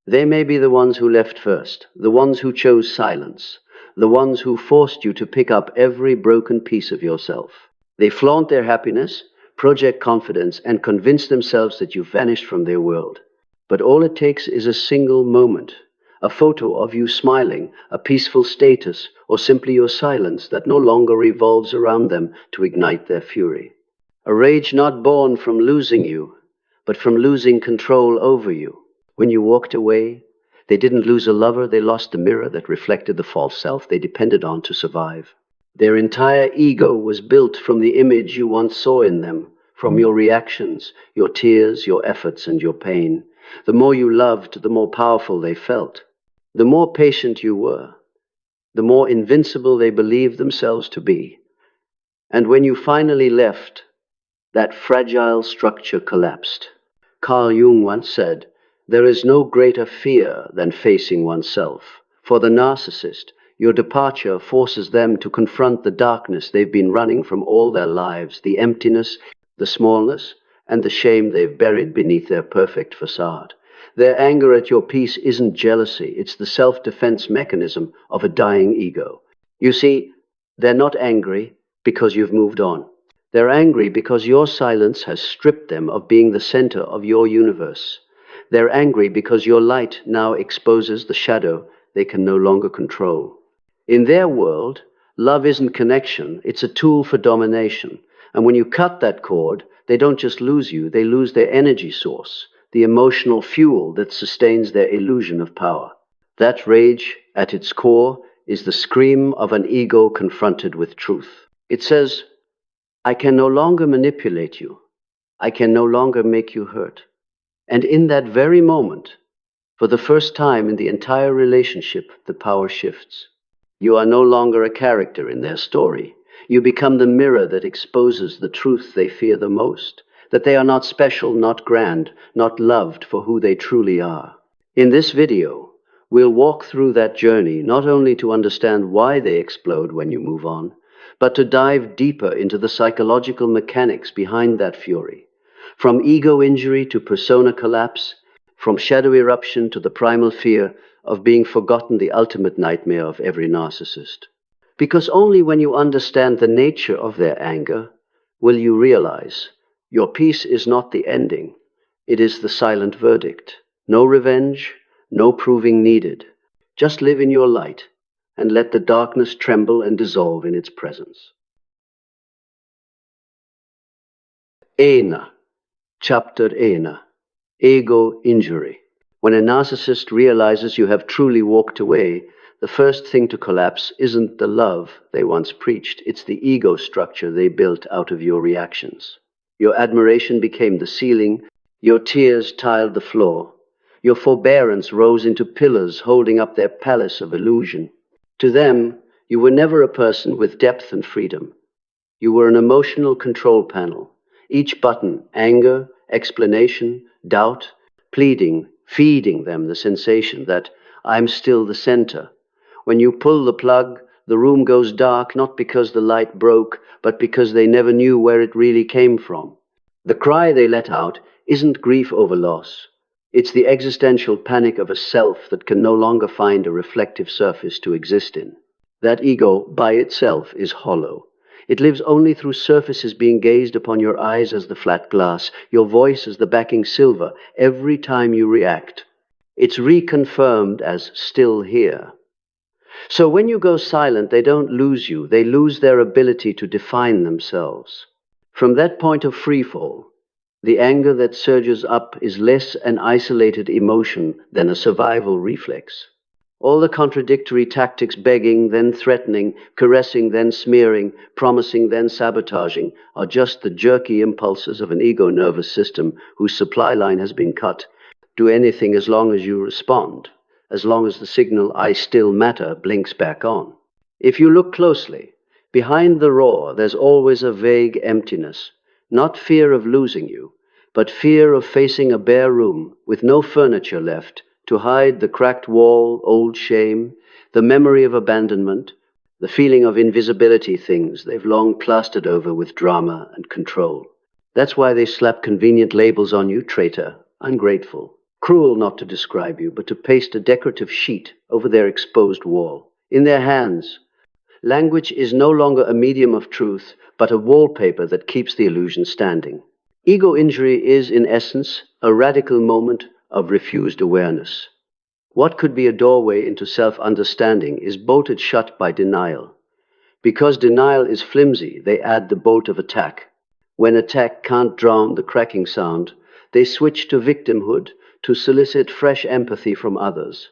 They may be the ones who left first, the ones who chose silence, the ones who forced you to pick up every broken piece of yourself. They flaunt their happiness, project confidence, and convince themselves that you've vanished from their world. But all it takes is a single moment, a photo of you smiling, a peaceful status, or simply your silence that no longer revolves around them to ignite their fury. A rage not born from losing you, but from losing control over you. When you walked away, they didn't lose a lover, they lost the mirror that reflected the false self they depended on to survive. Their entire ego was built from the image you once saw in them, from your reactions, your tears, your efforts, and your pain. The more you loved, the more powerful they felt. The more patient you were, the more invincible they believed themselves to be. And when you finally left, that fragile structure collapsed. Carl Jung once said, "There is no greater fear than facing oneself." For the narcissist, your departure forces them to confront the darkness they've been running from all their lives, the emptiness, the smallness, and the shame they've buried beneath their perfect facade. Their anger at your peace isn't jealousy, it's the self-defense mechanism of a dying ego. You see, they're not angry because you've moved on. They're angry because your silence has stripped them of being the center of your universe. They're angry because your light now exposes the shadow they can no longer control. In their world, love isn't connection, it's a tool for domination. And when you cut that cord, they don't just lose you, they lose their energy source, the emotional fuel that sustains their illusion of power. That rage, at its core, is the scream of an ego confronted with truth. It says, "I can no longer manipulate you. I can no longer make you hurt." And in that very moment, for the first time in the entire relationship, the power shifts. You are no longer a character in their story. You become the mirror that exposes the truth they fear the most, that they are not special, not grand, not loved for who they truly are. In this video, we'll walk through that journey, not only to understand why they explode when you move on, but to dive deeper into the psychological mechanics behind that fury. From ego injury to persona collapse, from shadow eruption to the primal fear of being forgotten, the ultimate nightmare of every narcissist. Because only when you understand the nature of their anger will you realize your peace is not the ending, it is the silent verdict. No revenge, no proving needed. Just live in your light and let the darkness tremble and dissolve in its presence. Ena, Chapter Ena, Ego Injury. When a narcissist realizes you have truly walked away, the first thing to collapse isn't the love they once preached, it's the ego structure they built out of your reactions. Your admiration became the ceiling, your tears tiled the floor, your forbearance rose into pillars holding up their palace of illusion. To them, you were never a person with depth and freedom. You were an emotional control panel. Each button, anger, explanation, doubt, pleading, feeding them the sensation that I'm still the center. When you pull the plug, the room goes dark, not because the light broke, but because they never knew where it really came from. The cry they let out isn't grief over loss. It's the existential panic of a self that can no longer find a reflective surface to exist in. That ego, by itself, is hollow. It lives only through surfaces being gazed upon, your eyes as the flat glass, your voice as the backing silver. Every time you react, it's reconfirmed as still here. So when you go silent, they don't lose you, they lose their ability to define themselves. From that point of freefall, the anger that surges up is less an isolated emotion than a survival reflex. All the contradictory tactics, begging, then threatening, caressing, then smearing, promising, then sabotaging, are just the jerky impulses of an ego nervous system whose supply line has been cut. Do anything as long as you respond, as long as the signal "I still matter" blinks back on. If you look closely, behind the roar there's always a vague emptiness, not fear of losing you, but fear of facing a bare room with no furniture left, to hide the cracked wall, old shame, the memory of abandonment, the feeling of invisibility, things they've long plastered over with drama and control. That's why they slap convenient labels on you: traitor, ungrateful, cruel not to describe you, but to paste a decorative sheet over their exposed wall. In their hands, language is no longer a medium of truth, but a wallpaper that keeps the illusion standing. Ego injury is, in essence, a radical moment of refused awareness. What could be a doorway into self-understanding is bolted shut by denial. Because denial is flimsy, they add the bolt of attack. When attack can't drown the cracking sound, they switch to victimhood to solicit fresh empathy from others.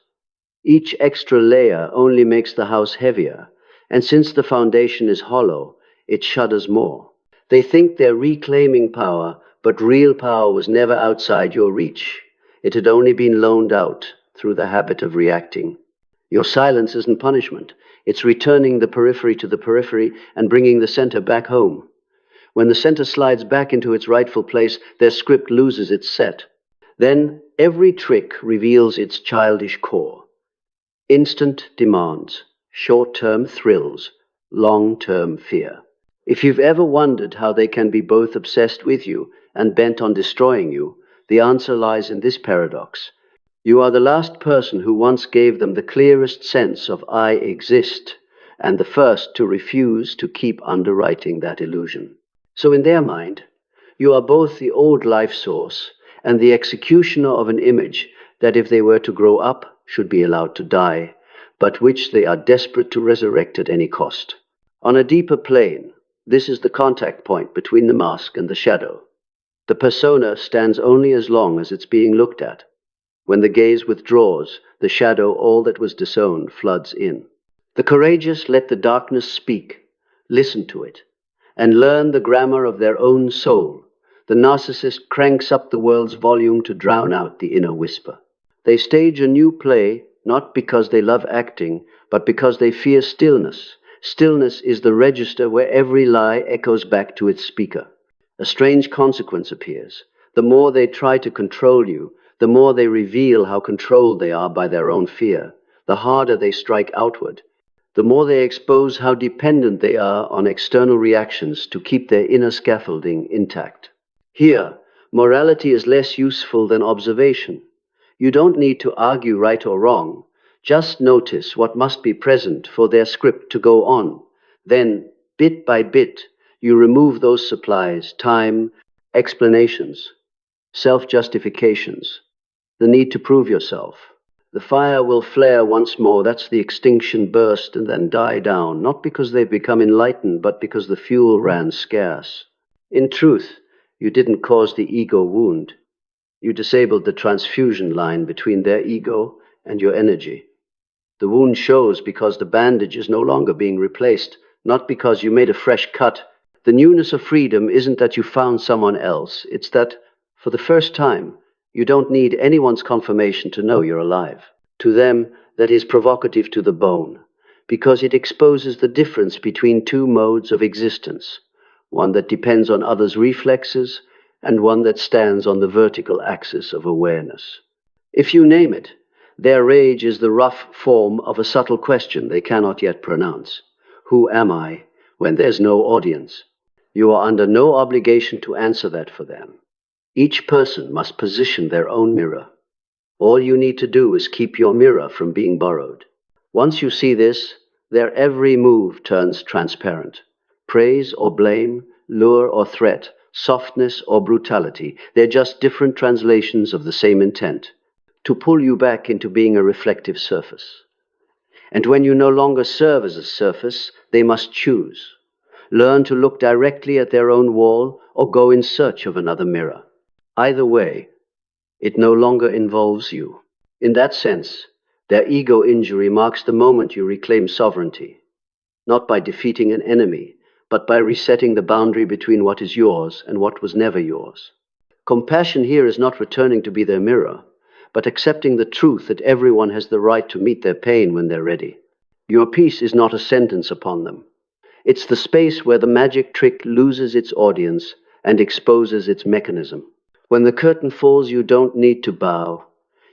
Each extra layer only makes the house heavier, and since the foundation is hollow, it shudders more. They think they're reclaiming power, but real power was never outside your reach. It had only been loaned out through the habit of reacting. Your silence isn't punishment. It's returning the periphery to the periphery and bringing the center back home. When the center slides back into its rightful place, their script loses its set. Then every trick reveals its childish core. Instant demands, short-term thrills, long-term fear. If you've ever wondered how they can be both obsessed with you and bent on destroying you, the answer lies in this paradox. You are the last person who once gave them the clearest sense of I exist, and the first to refuse to keep underwriting that illusion. So in their mind, you are both the old life source and the executioner of an image that if they were to grow up should be allowed to die, but which they are desperate to resurrect at any cost. On a deeper plane, this is the contact point between the mask and the shadow. The persona stands only as long as it's being looked at. When the gaze withdraws, the shadow, all that was disowned, floods in. The courageous let the darkness speak, listen to it, and learn the grammar of their own soul. The narcissist cranks up the world's volume to drown out the inner whisper. They stage a new play, not because they love acting, but because they fear stillness. Stillness is the register where every lie echoes back to its speaker. A strange consequence appears. The more they try to control you, the more they reveal how controlled they are by their own fear. The harder they strike outward, the more they expose how dependent they are on external reactions to keep their inner scaffolding intact. Here, morality is less useful than observation. You don't need to argue right or wrong. Just notice what must be present for their script to go on. Then, bit by bit, you remove those supplies, time, explanations, self-justifications, the need to prove yourself. The fire will flare once more. That's the extinction burst and then die down, not because they've become enlightened, but because the fuel ran scarce. In truth, you didn't cause the ego wound. You disabled the transfusion line between their ego and your energy. The wound shows because the bandage is no longer being replaced, not because you made a fresh cut. The newness of freedom isn't that you found someone else. It's that, for the first time, you don't need anyone's confirmation to know you're alive. To them, that is provocative to the bone, because it exposes the difference between two modes of existence, one that depends on others' reflexes and one that stands on the vertical axis of awareness. If you name it, their rage is the rough form of a subtle question they cannot yet pronounce. Who am I when there's no audience? You are under no obligation to answer that for them. Each person must position their own mirror. All you need to do is keep your mirror from being borrowed. Once you see this, their every move turns transparent. Praise or blame, lure or threat, softness or brutality, they're just different translations of the same intent, to pull you back into being a reflective surface. And when you no longer serve as a surface, they must choose. Learn to look directly at their own wall or go in search of another mirror. Either way, it no longer involves you. In that sense, their ego injury marks the moment you reclaim sovereignty, not by defeating an enemy, but by resetting the boundary between what is yours and what was never yours. Compassion here is not returning to be their mirror, but accepting the truth that everyone has the right to meet their pain when they're ready. Your peace is not a sentence upon them. It's the space where the magic trick loses its audience and exposes its mechanism. When the curtain falls, you don't need to bow.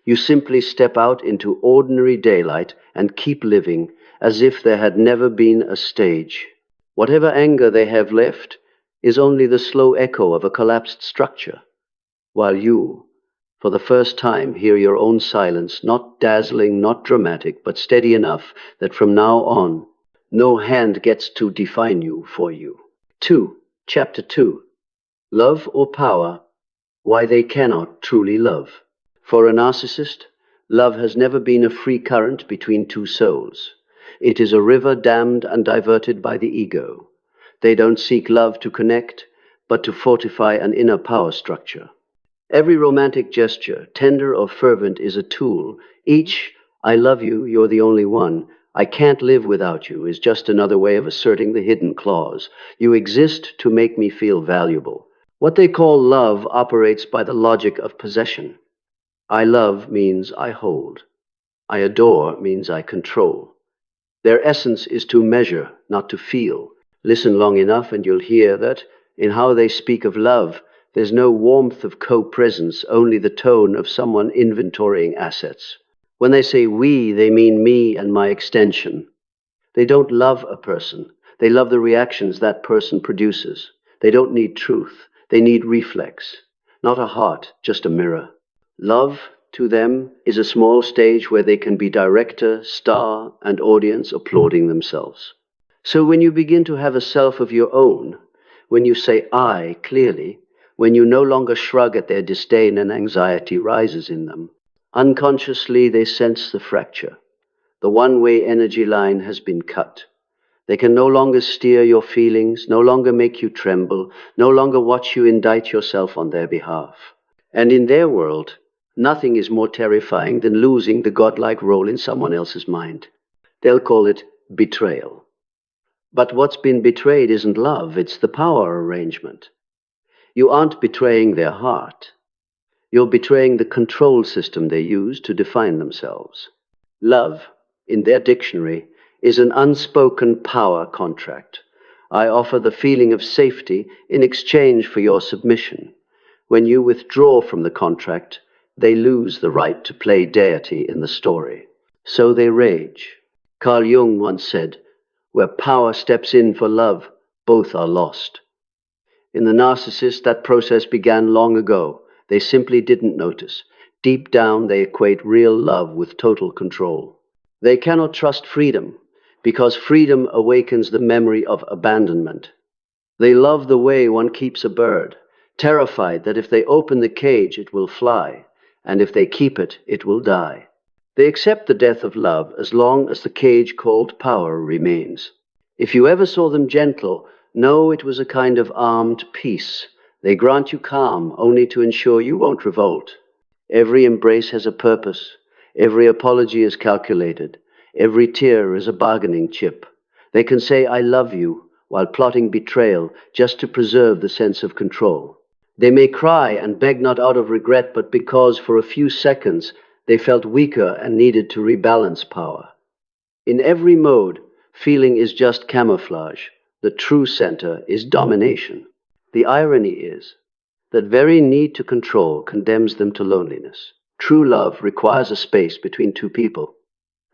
You simply step out into ordinary daylight and keep living as if there had never been a stage. Whatever anger they have left is only the slow echo of a collapsed structure, while you, For the first time, hear your own silence, not dazzling, not dramatic, but steady enough that from now on, no hand gets to define you for you. 2. Chapter 2. Love or Power? Why they cannot truly love. For a narcissist, love has never been a free current between two souls. It is a river dammed and diverted by the ego. They don't seek love to connect, but to fortify an inner power structure. Every romantic gesture, tender or fervent, is a tool. Each, I love you, you're the only one, I can't live without you, is just another way of asserting the hidden clause. You exist to make me feel valuable. What they call love operates by the logic of possession. I love means I hold. I adore means I control. Their essence is to measure, not to feel. Listen long enough and you'll hear that, in how they speak of love, there's no warmth of co-presence, only the tone of someone inventorying assets. When they say we, they mean me and my extension. They don't love a person. They love the reactions that person produces. They don't need truth. They need reflex. Not a heart, just a mirror. Love, to them, is a small stage where they can be director, star, and audience applauding themselves. So when you begin to have a self of your own, when you say I clearly, when you no longer shrug at their disdain and anxiety rises in them, unconsciously they sense the fracture. The one-way energy line has been cut. They can no longer steer your feelings, no longer make you tremble, no longer watch you indict yourself on their behalf. And in their world, nothing is more terrifying than losing the godlike role in someone else's mind. They'll call it betrayal. But what's been betrayed isn't love, it's the power arrangement. You aren't betraying their heart. You're betraying the control system they use to define themselves. Love, in their dictionary, is an unspoken power contract. I offer the feeling of safety in exchange for your submission. When you withdraw from the contract, they lose the right to play deity in the story. So they rage. Carl Jung once said, "Where power steps in for love, both are lost." In the narcissist, that process began long ago. They simply didn't notice. Deep down, they equate real love with total control. They cannot trust freedom, because freedom awakens the memory of abandonment. They love the way one keeps a bird, terrified that if they open the cage, it will fly, and if they keep it, it will die. They accept the death of love as long as the cage called power remains. If you ever saw them gentle, know it was a kind of armed peace. They grant you calm only to ensure you won't revolt. Every embrace has a purpose. Every apology is calculated. Every tear is a bargaining chip. They can say, "I love you," while plotting betrayal just to preserve the sense of control. They may cry and beg not out of regret, but because for a few seconds they felt weaker and needed to rebalance power. In every mode, feeling is just camouflage. The true center is domination. The irony is that very need to control condemns them to loneliness. True love requires a space between two people.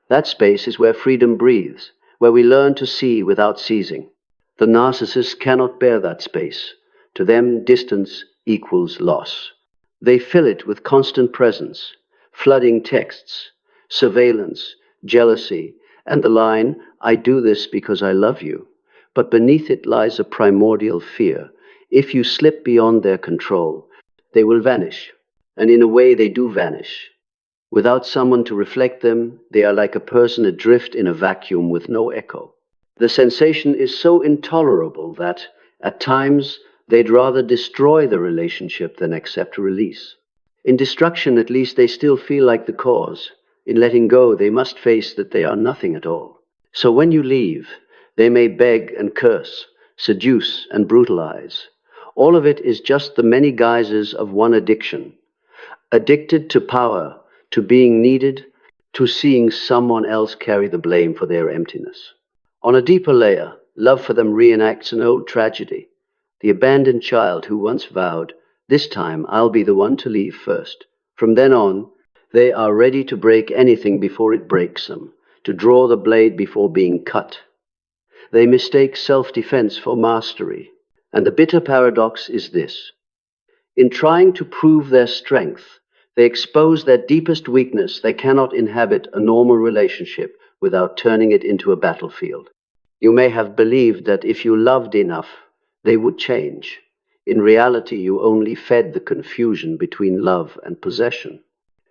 That space is where freedom breathes, where we learn to see without seizing. The narcissist cannot bear that space. To them, distance equals loss. They fill it with constant presence, flooding texts, surveillance, jealousy, and the line, "I do this because I love you." But beneath it lies a primordial fear. If you slip beyond their control, they will vanish. And in a way, they do vanish. Without someone to reflect them, they are like a person adrift in a vacuum with no echo. The sensation is so intolerable that, at times, they'd rather destroy the relationship than accept release. In destruction, at least, they still feel like the cause. In letting go, they must face that they are nothing at all. So when you leave, they may beg and curse, seduce and brutalize. All of it is just the many guises of one addiction. Addicted to power, to being needed, to seeing someone else carry the blame for their emptiness. On a deeper layer, love for them reenacts an old tragedy. The abandoned child who once vowed, "This time I'll be the one to leave first." From then on, they are ready to break anything before it breaks them, to draw the blade before being cut. They mistake self-defense for mastery. And the bitter paradox is this. In trying to prove their strength, They expose their deepest weakness. They cannot inhabit a normal relationship without turning it into a battlefield. You may have believed that if you loved enough, they would change. In reality, you only fed the confusion between love and possession.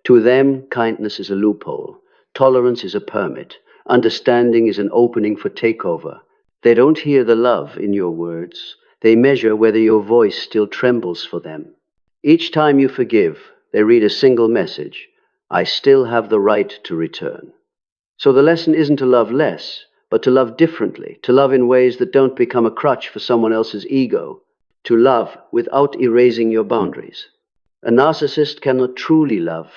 To them, kindness is a loophole, tolerance is a permit, understanding is an opening for takeover. They don't hear the love in your words. They measure whether your voice still trembles for them. Each time you forgive, they read a single message: I still have the right to return. So the lesson isn't to love less, but to love differently, to love in ways that don't become a crutch for someone else's ego, to love without erasing your boundaries. A narcissist cannot truly love,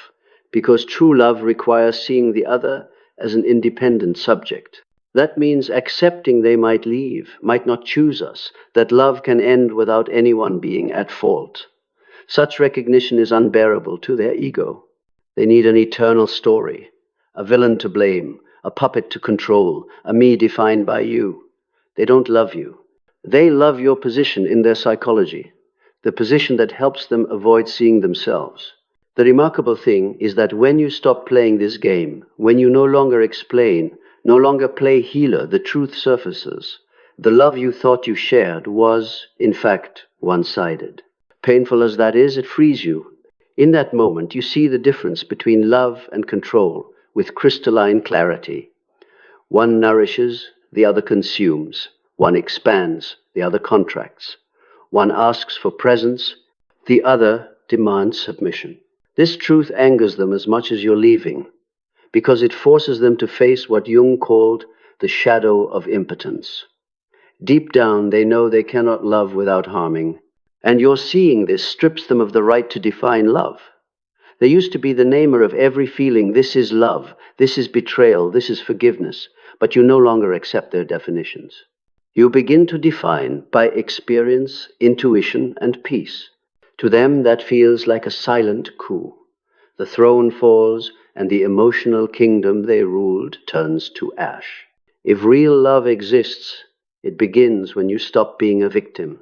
because true love requires seeing the other as an independent subject. That means accepting they might leave, might not choose us, that love can end without anyone being at fault. Such recognition is unbearable to their ego. They need an eternal story, a villain to blame, a puppet to control, a me defined by you. They don't love you. They love your position in their psychology, the position that helps them avoid seeing themselves. The remarkable thing is that when you stop playing this game, when you no longer explain, no longer play healer, the truth surfaces. The love you thought you shared was, in fact, one-sided. Painful as that is, it frees you. In that moment, you see the difference between love and control with crystalline clarity. One nourishes, the other consumes. One expands, the other contracts. One asks for presence, the other demands submission. This truth angers them as much as you're leaving, because it forces them to face what Jung called the shadow of impotence. Deep down, they know they cannot love without harming, and your seeing this strips them of the right to define love. They used to be the namer of every feeling. This is love, this is betrayal, this is forgiveness, but you no longer accept their definitions. You begin to define by experience, intuition, and peace. To them, that feels like a silent coup. The throne falls, and the emotional kingdom they ruled turns to ash. If real love exists, it begins when you stop being a victim.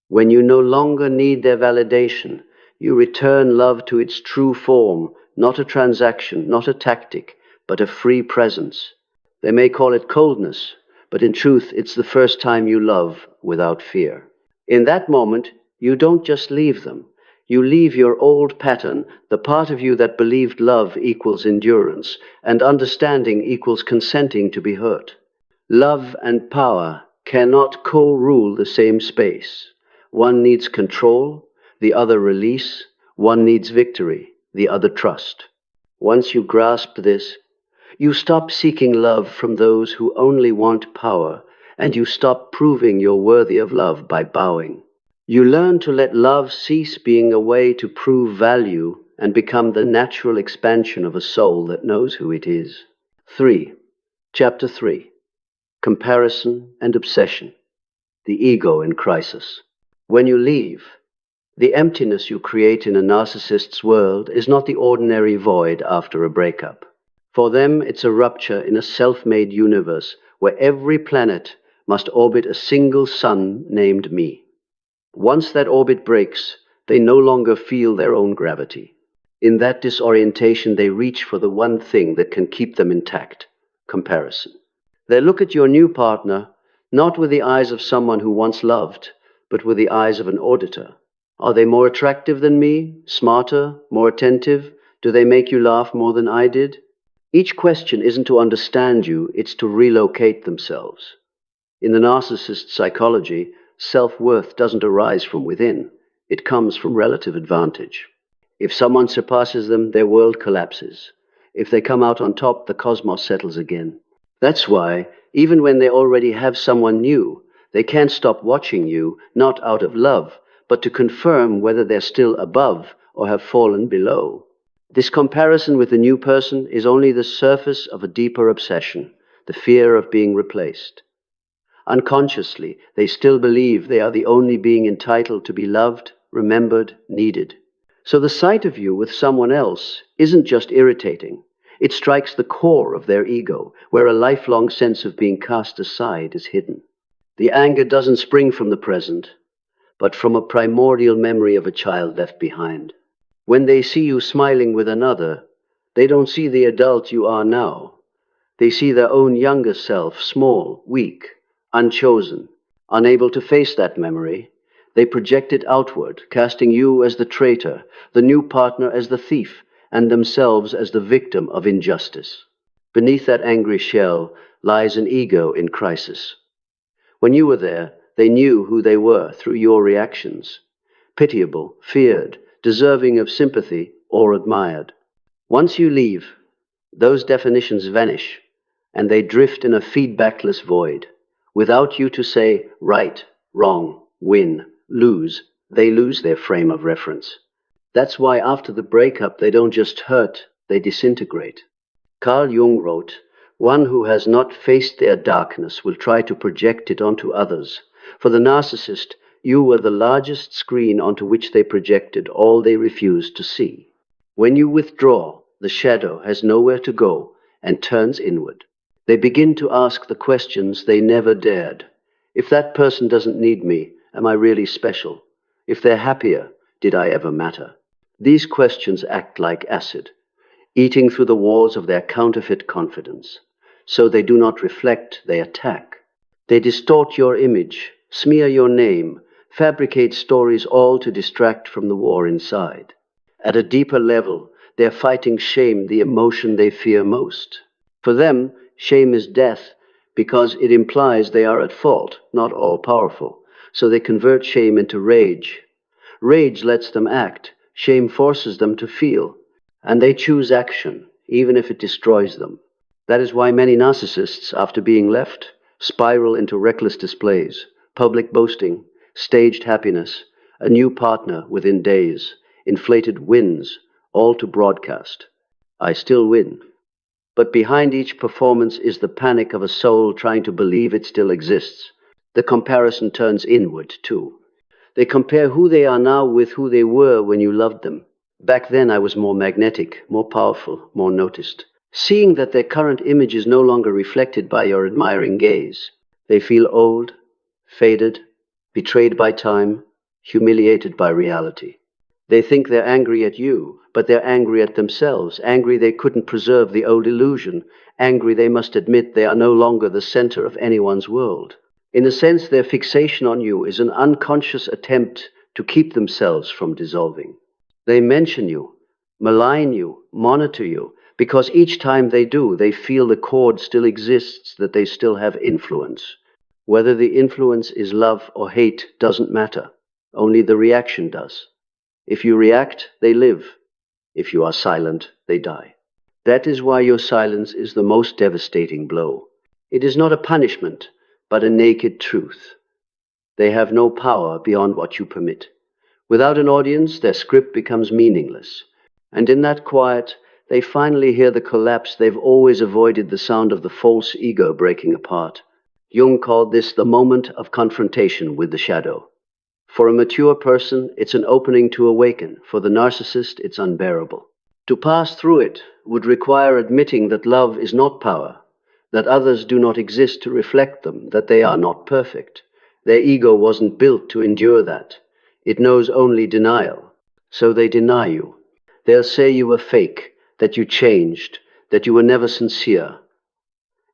When you no longer need their validation, you return love to its true form, not a transaction, not a tactic, but a free presence. They may call it coldness, but in truth, it's the first time you love without fear. In that moment, you don't just leave them. You leave your old pattern, the part of you that believed love equals endurance, and understanding equals consenting to be hurt. Love and power cannot co-rule the same space. One needs control, the other release. One needs victory, the other trust. Once you grasp this, you stop seeking love from those who only want power, and you stop proving you're worthy of love by bowing. You learn to let love cease being a way to prove value and become the natural expansion of a soul that knows who it is. Chapter 3. Comparison and Obsession. The Ego in Crisis. When you leave, the emptiness you create in a narcissist's world is not the ordinary void after a breakup. For them, it's a rupture in a self-made universe where every planet must orbit a single sun named me. Once that orbit breaks, they no longer feel their own gravity. In that disorientation, they reach for the one thing that can keep them intact: comparison. They look at your new partner not with the eyes of someone who once loved, but with the eyes of an auditor. Are they more attractive than me? Smarter? More attentive? Do they make you laugh more than I did? Each question isn't to understand you, it's to relocate themselves. In the narcissist psychology, self-worth doesn't arise from within. It comes from relative advantage. If someone surpasses them, their world collapses. If they come out on top, the cosmos settles again. That's why, even when they already have someone new, they can't stop watching you, not out of love, but to confirm whether they're still above or have fallen below. This comparison with the new person is only the surface of a deeper obsession, the fear of being replaced. Unconsciously, they still believe they are the only being entitled to be loved, remembered, needed. So the sight of you with someone else isn't just irritating. It strikes the core of their ego, where a lifelong sense of being cast aside is hidden. The anger doesn't spring from the present, but from a primordial memory of a child left behind. When they see you smiling with another, they don't see the adult you are now. They see their own younger self, small, weak, unchosen, unable to face that memory. They project it outward, casting you as the traitor, the new partner as the thief, and themselves as the victim of injustice. Beneath that angry shell lies an ego in crisis. When you were there, they knew who they were through your reactions. Pitiable, feared, deserving of sympathy, or admired. Once you leave, those definitions vanish, and they drift in a feedbackless void. Without you to say right, wrong, win, lose, they lose their frame of reference. That's why after the breakup they don't just hurt, they disintegrate. Carl Jung wrote, "One who has not faced their darkness will try to project it onto others. For the narcissist, you were the largest screen onto which they projected all they refused to see. When you withdraw, the shadow has nowhere to go and turns inward. They begin to ask the questions they never dared. If that person doesn't need me, am I really special? If they're happier, did I ever matter?" These questions act like acid, eating through the walls of their counterfeit confidence. So they do not reflect, they attack. They distort your image, smear your name, fabricate stories, all to distract from the war inside. At a deeper level, they're fighting shame, the emotion they fear most. For them, shame is death because it implies they are at fault, not all powerful. So they convert shame into rage. Rage lets them act, shame forces them to feel, and they choose action, even if it destroys them. That is why many narcissists, after being left, spiral into reckless displays, public boasting, staged happiness, a new partner within days, inflated wins, all to broadcast. I still win. But behind each performance is the panic of a soul trying to believe it still exists. The comparison turns inward, too. They compare who they are now with who they were when you loved them. Back then I was more magnetic, more powerful, more noticed. Seeing that their current image is no longer reflected by your admiring gaze, they feel old, faded, betrayed by time, humiliated by reality. They think they're angry at you, but they're angry at themselves, angry they couldn't preserve the old illusion, angry they must admit they are no longer the center of anyone's world. In a sense, their fixation on you is an unconscious attempt to keep themselves from dissolving. They mention you, malign you, monitor you, because each time they do, they feel the cord still exists, that they still have influence. Whether the influence is love or hate doesn't matter. Only the reaction does. If you react, they live. If you are silent, they die. That is why your silence is the most devastating blow. It is not a punishment, but a naked truth. They have no power beyond what you permit. Without an audience, their script becomes meaningless. And in that quiet, they finally hear the collapse they've always avoided, the sound of the false ego breaking apart. Jung called this the moment of confrontation with the shadow. For a mature person, it's an opening to awaken. For the narcissist, it's unbearable. To pass through it would require admitting that love is not power, that others do not exist to reflect them, that they are not perfect. Their ego wasn't built to endure that. It knows only denial. So they deny you. They'll say you were fake, that you changed, that you were never sincere.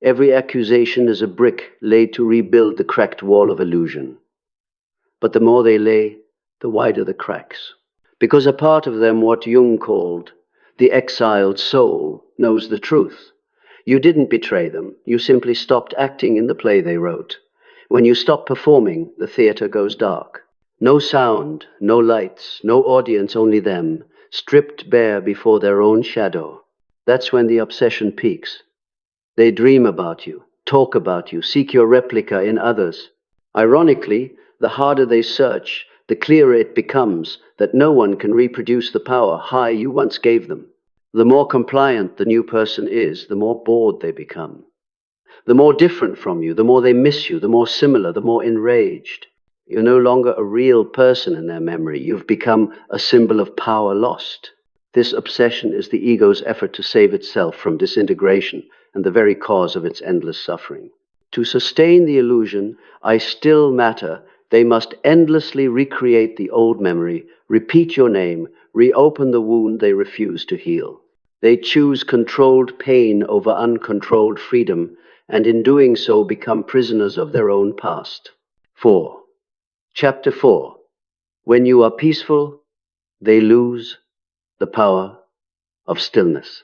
Every accusation is a brick laid to rebuild the cracked wall of illusion. But the more they lay, the wider the cracks. Because a part of them, what Jung called the exiled soul, knows the truth. You didn't betray them. You simply stopped acting in the play they wrote. When you stop performing, the theater goes dark. No sound, no lights, no audience, only them, stripped bare before their own shadow. That's when the obsession peaks. They dream about you, talk about you, seek your replica in others. Ironically, the harder they search, the clearer it becomes that no one can reproduce the power high you once gave them. The more compliant the new person is, the more bored they become. The more different from you, the more they miss you, the more similar, the more enraged. You're no longer a real person in their memory. You've become a symbol of power lost. This obsession is the ego's effort to save itself from disintegration and the very cause of its endless suffering. To sustain the illusion, I still matter, they must endlessly recreate the old memory, repeat your name, reopen the wound they refuse to heal. They choose controlled pain over uncontrolled freedom, and in doing so become prisoners of their own past. 4. Chapter 4. When you are peaceful, they lose the power of stillness.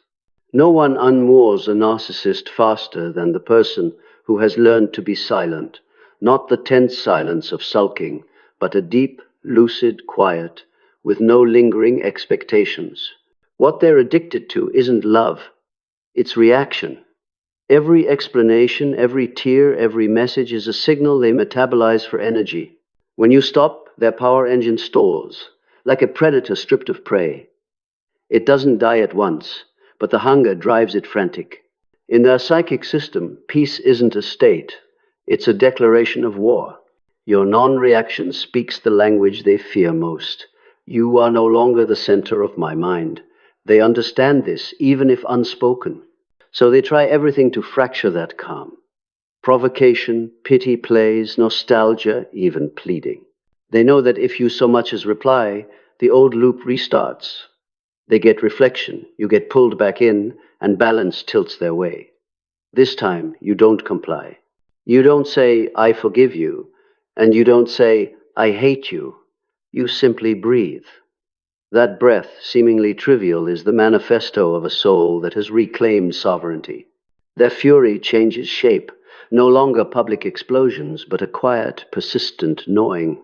No one unmoors a narcissist faster than the person who has learned to be silent, not the tense silence of sulking, but a deep, lucid quiet with no lingering expectations. What they're addicted to isn't love, it's reaction. Every explanation, every tear, every message is a signal they metabolize for energy. When you stop, their power engine stalls, like a predator stripped of prey. It doesn't die at once, but the hunger drives it frantic. In their psychic system, peace isn't a state, it's a declaration of war. Your non-reaction speaks the language they fear most. You are no longer the center of my mind. They understand this, even if unspoken. So they try everything to fracture that calm. Provocation, pity plays, nostalgia, even pleading. They know that if you so much as reply, the old loop restarts. They get reflection, you get pulled back in, and balance tilts their way. This time, you don't comply. You don't say, I forgive you, and you don't say, I hate you. You simply breathe. That breath, seemingly trivial, is the manifesto of a soul that has reclaimed sovereignty. Their fury changes shape, no longer public explosions, but a quiet, persistent gnawing.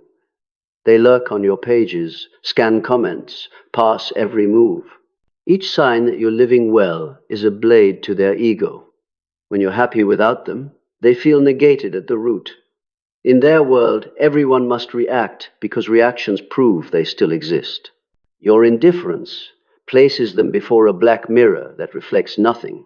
They lurk on your pages, scan comments, pass every move. Each sign that you're living well is a blade to their ego. When you're happy without them, they feel negated at the root. In their world, everyone must react because reactions prove they still exist. Your indifference places them before a black mirror that reflects nothing.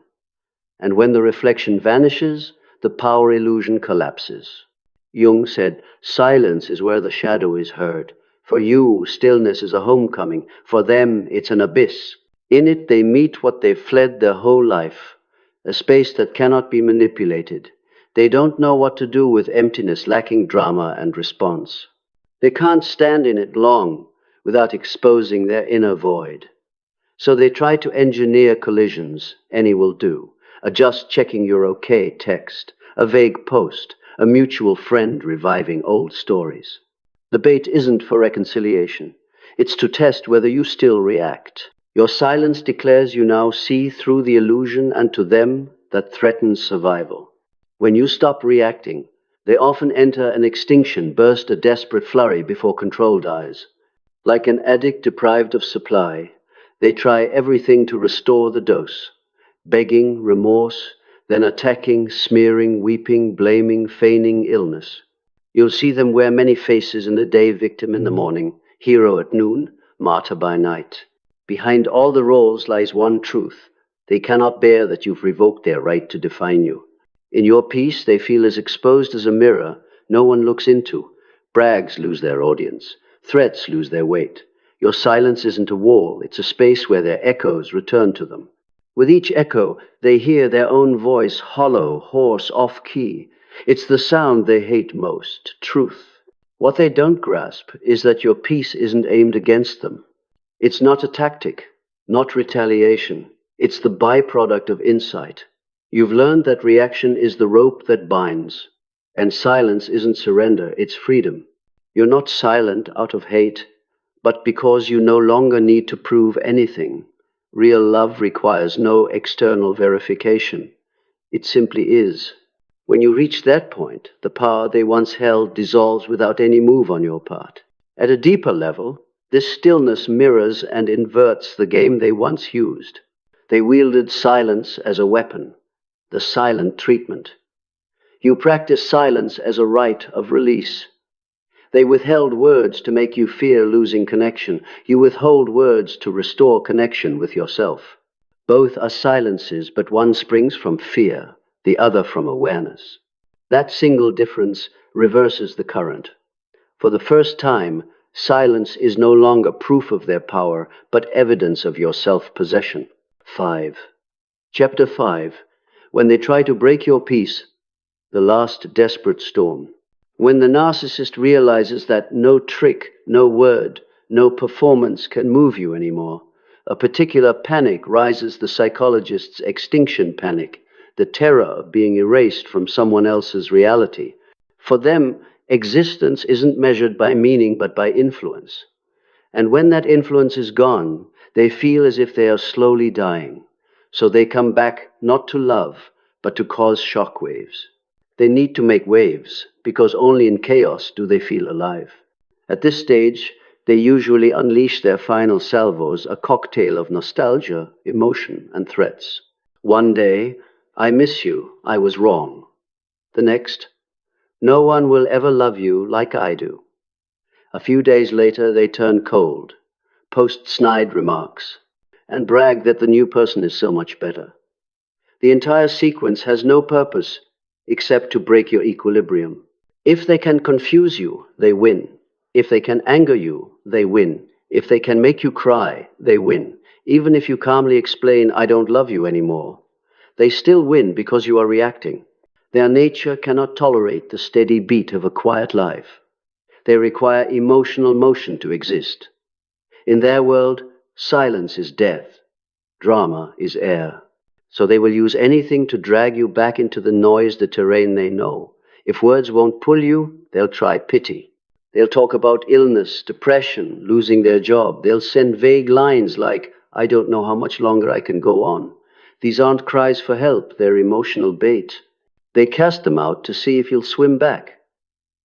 And when the reflection vanishes, the power illusion collapses. Jung said, silence is where the shadow is heard. For you, stillness is a homecoming. For them, it's an abyss. In it, they meet what they've fled their whole life, a space that cannot be manipulated. They don't know what to do with emptiness lacking drama and response. They can't stand in it long without exposing their inner void. So they try to engineer collisions, any will do. A just checking you're okay text, a vague post, a mutual friend reviving old stories. The bait isn't for reconciliation. It's to test whether you still react. Your silence declares you now see through the illusion and to them that threatens survival. When you stop reacting, they often enter an extinction, burst a desperate flurry before control dies. Like an addict deprived of supply, they try everything to restore the dose. Begging, remorse, then attacking, smearing, weeping, blaming, feigning illness. You'll see them wear many faces in the day, victim in the morning, hero at noon, martyr by night. Behind all the roles lies one truth. They cannot bear that you've revoked their right to define you. In your peace, they feel as exposed as a mirror no one looks into. Brags lose their audience. Threats lose their weight. Your silence isn't a wall. It's a space where their echoes return to them. With each echo, they hear their own voice, hollow, hoarse, off-key. It's the sound they hate most, truth. What they don't grasp is that your peace isn't aimed against them. It's not a tactic, not retaliation. It's the byproduct of insight. You've learned that reaction is the rope that binds, and silence isn't surrender, it's freedom. You're not silent out of hate, but because you no longer need to prove anything. Real love requires no external verification. It simply is. When you reach that point, the power they once held dissolves without any move on your part. At a deeper level, this stillness mirrors and inverts the game they once used. They wielded silence as a weapon, the silent treatment. You practice silence as a rite of release. They withheld words to make you fear losing connection. You withhold words to restore connection with yourself. Both are silences, but one springs from fear, the other from awareness. That single difference reverses the current. For the first time, silence is no longer proof of their power, but evidence of your self-possession. 5. Chapter 5. When they try to break your peace, the last desperate storm. When the narcissist realizes that no trick, no word, No performance can move you anymore. A particular panic rises the psychologist's extinction panic, the terror of being erased from someone else's reality. For them, existence isn't measured by meaning but by influence. And when that influence is gone, they feel as if they are slowly dying. So they come back not to love, but to cause shock waves. They need to make waves, because only in chaos do they feel alive. At this stage, they usually unleash their final salvos, a cocktail of nostalgia, emotion, and threats. One day, I miss you, I was wrong. The next, no one will ever love you like I do. A few days later, they turn cold, post snide remarks, and brag that the new person is so much better. The entire sequence has no purpose except to break your equilibrium. If they can confuse you, they win. If they can anger you, they win. If they can make you cry, they win. Even if you calmly explain, I don't love you anymore, they still win because you are reacting. Their nature cannot tolerate the steady beat of a quiet life. They require emotional motion to exist. In their world, silence is death. Drama is air. So they will use anything to drag you back into the noise, the terrain they know. If words won't pull you, they'll try pity. They'll talk about illness, depression, losing their job. They'll send vague lines like, I don't know how much longer I can go on. These aren't cries for help, they're emotional bait. They cast them out to see if you'll swim back.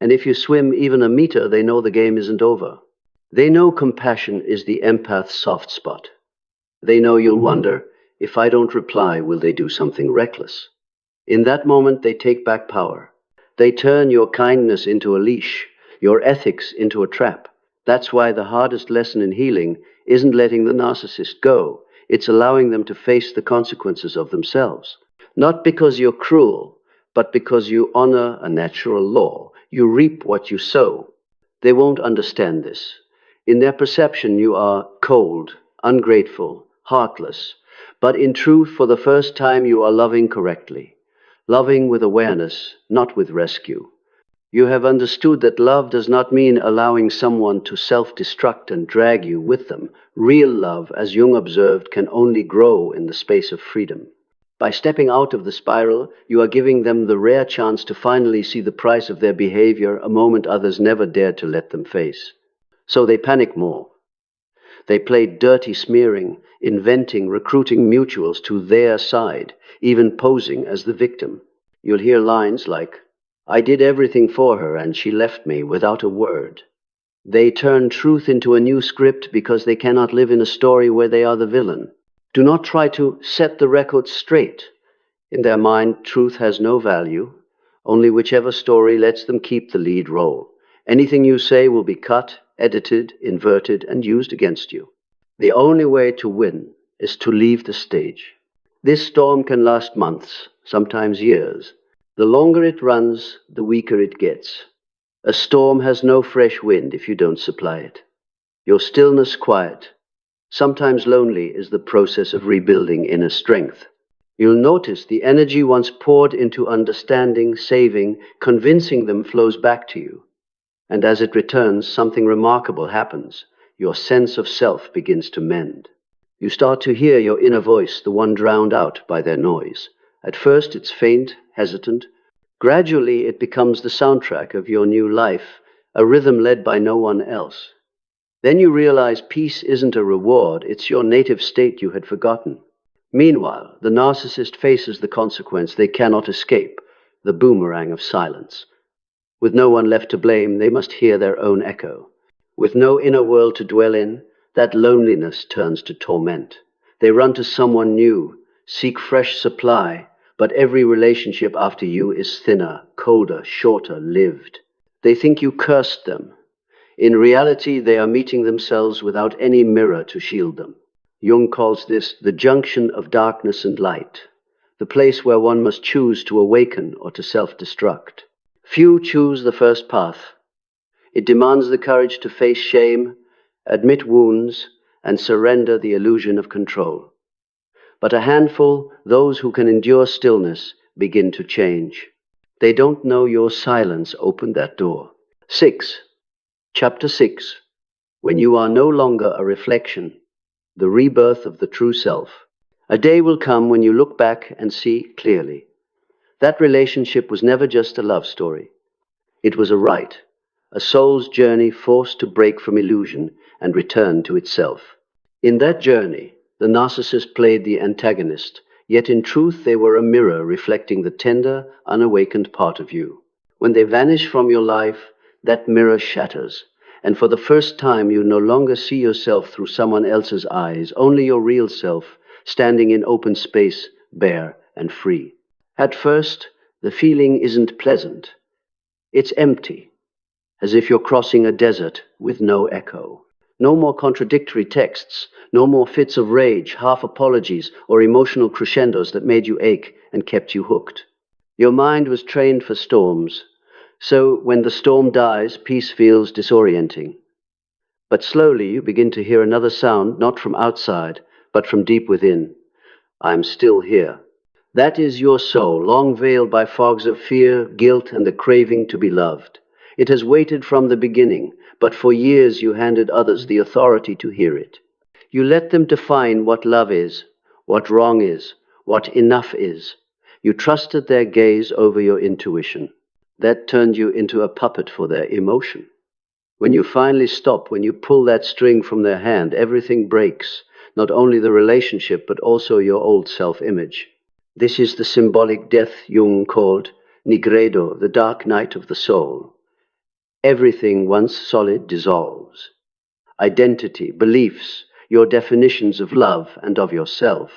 And if you swim even a meter, they know the game isn't over. They know compassion is the empath's soft spot. They know you'll wonder, if I don't reply, will they do something reckless? In that moment, they take back power. They turn your kindness into a leash, your ethics into a trap. That's why the hardest lesson in healing isn't letting the narcissist go. It's allowing them to face the consequences of themselves. Not because you're cruel, but because you honor a natural law. You reap what you sow. They won't understand this. In their perception, you are cold, ungrateful, heartless. But in truth, for the first time, you are loving correctly. Loving with awareness, not with rescue. You have understood that love does not mean allowing someone to self-destruct and drag you with them. Real love, as Jung observed, can only grow in the space of freedom. By stepping out of the spiral, you are giving them the rare chance to finally see the price of their behavior, a moment others never dared to let them face. So they panic more. They play dirty smearing, inventing, recruiting mutuals to their side, even posing as the victim. You'll hear lines like, I did everything for her and she left me without a word. They turn truth into a new script because they cannot live in a story where they are the villain. Do not try to set the record straight. In their mind, truth has no value. Only whichever story lets them keep the lead role. Anything you say will be cut, edited, inverted, and used against you. The only way to win is to leave the stage. This storm can last months, sometimes years. The longer it runs, the weaker it gets. A storm has no fresh wind if you don't supply it. Your stillness quiet, sometimes lonely, is the process of rebuilding inner strength. You'll notice the energy once poured into understanding, saving, convincing them flows back to you. And as it returns, something remarkable happens. Your sense of self begins to mend. You start to hear your inner voice, the one drowned out by their noise. At first, it's faint, hesitant. Gradually, it becomes the soundtrack of your new life, a rhythm led by no one else. Then you realize peace isn't a reward, it's your native state you had forgotten. Meanwhile, the narcissist faces the consequence they cannot escape, the boomerang of silence. With no one left to blame, they must hear their own echo. With no inner world to dwell in, that loneliness turns to torment. They run to someone new, seek fresh supply, but every relationship after you is thinner, colder, shorter, lived. They think you cursed them. In reality, they are meeting themselves without any mirror to shield them. Jung calls this the junction of darkness and light, the place where one must choose to awaken or to self-destruct. Few choose the first path. It demands the courage to face shame, admit wounds, and surrender the illusion of control. But a handful, those who can endure stillness, begin to change. They don't know your silence opened that door. Chapter 6. when you are no longer a reflection, the rebirth of the true self. A day will come when you look back and see clearly. That relationship was never just a love story. It was a rite, a soul's journey forced to break from illusion and return to itself. In that journey, the narcissist played the antagonist, yet in truth they were a mirror reflecting the tender, unawakened part of you. When they vanish from your life, that mirror shatters, and for the first time you no longer see yourself through someone else's eyes, only your real self, standing in open space, bare and free. At first, the feeling isn't pleasant. It's empty, as if you're crossing a desert with no echo. No more contradictory texts, no more fits of rage, half apologies, or emotional crescendos that made you ache and kept you hooked. Your mind was trained for storms, so when the storm dies, peace feels disorienting. But slowly you begin to hear another sound, not from outside, but from deep within. I'm still here. That is your soul, long veiled by fogs of fear, guilt, and the craving to be loved. It has waited from the beginning, but for years you handed others the authority to hear it. You let them define what love is, what wrong is, what enough is. You trusted their gaze over your intuition. That turned you into a puppet for their emotion. When you finally stop, when you pull that string from their hand, everything breaks, not only the relationship, but also your old self-image. This is the symbolic death Jung called nigredo, the dark night of the soul. Everything once solid dissolves. Identity, beliefs, your definitions of love and of yourself.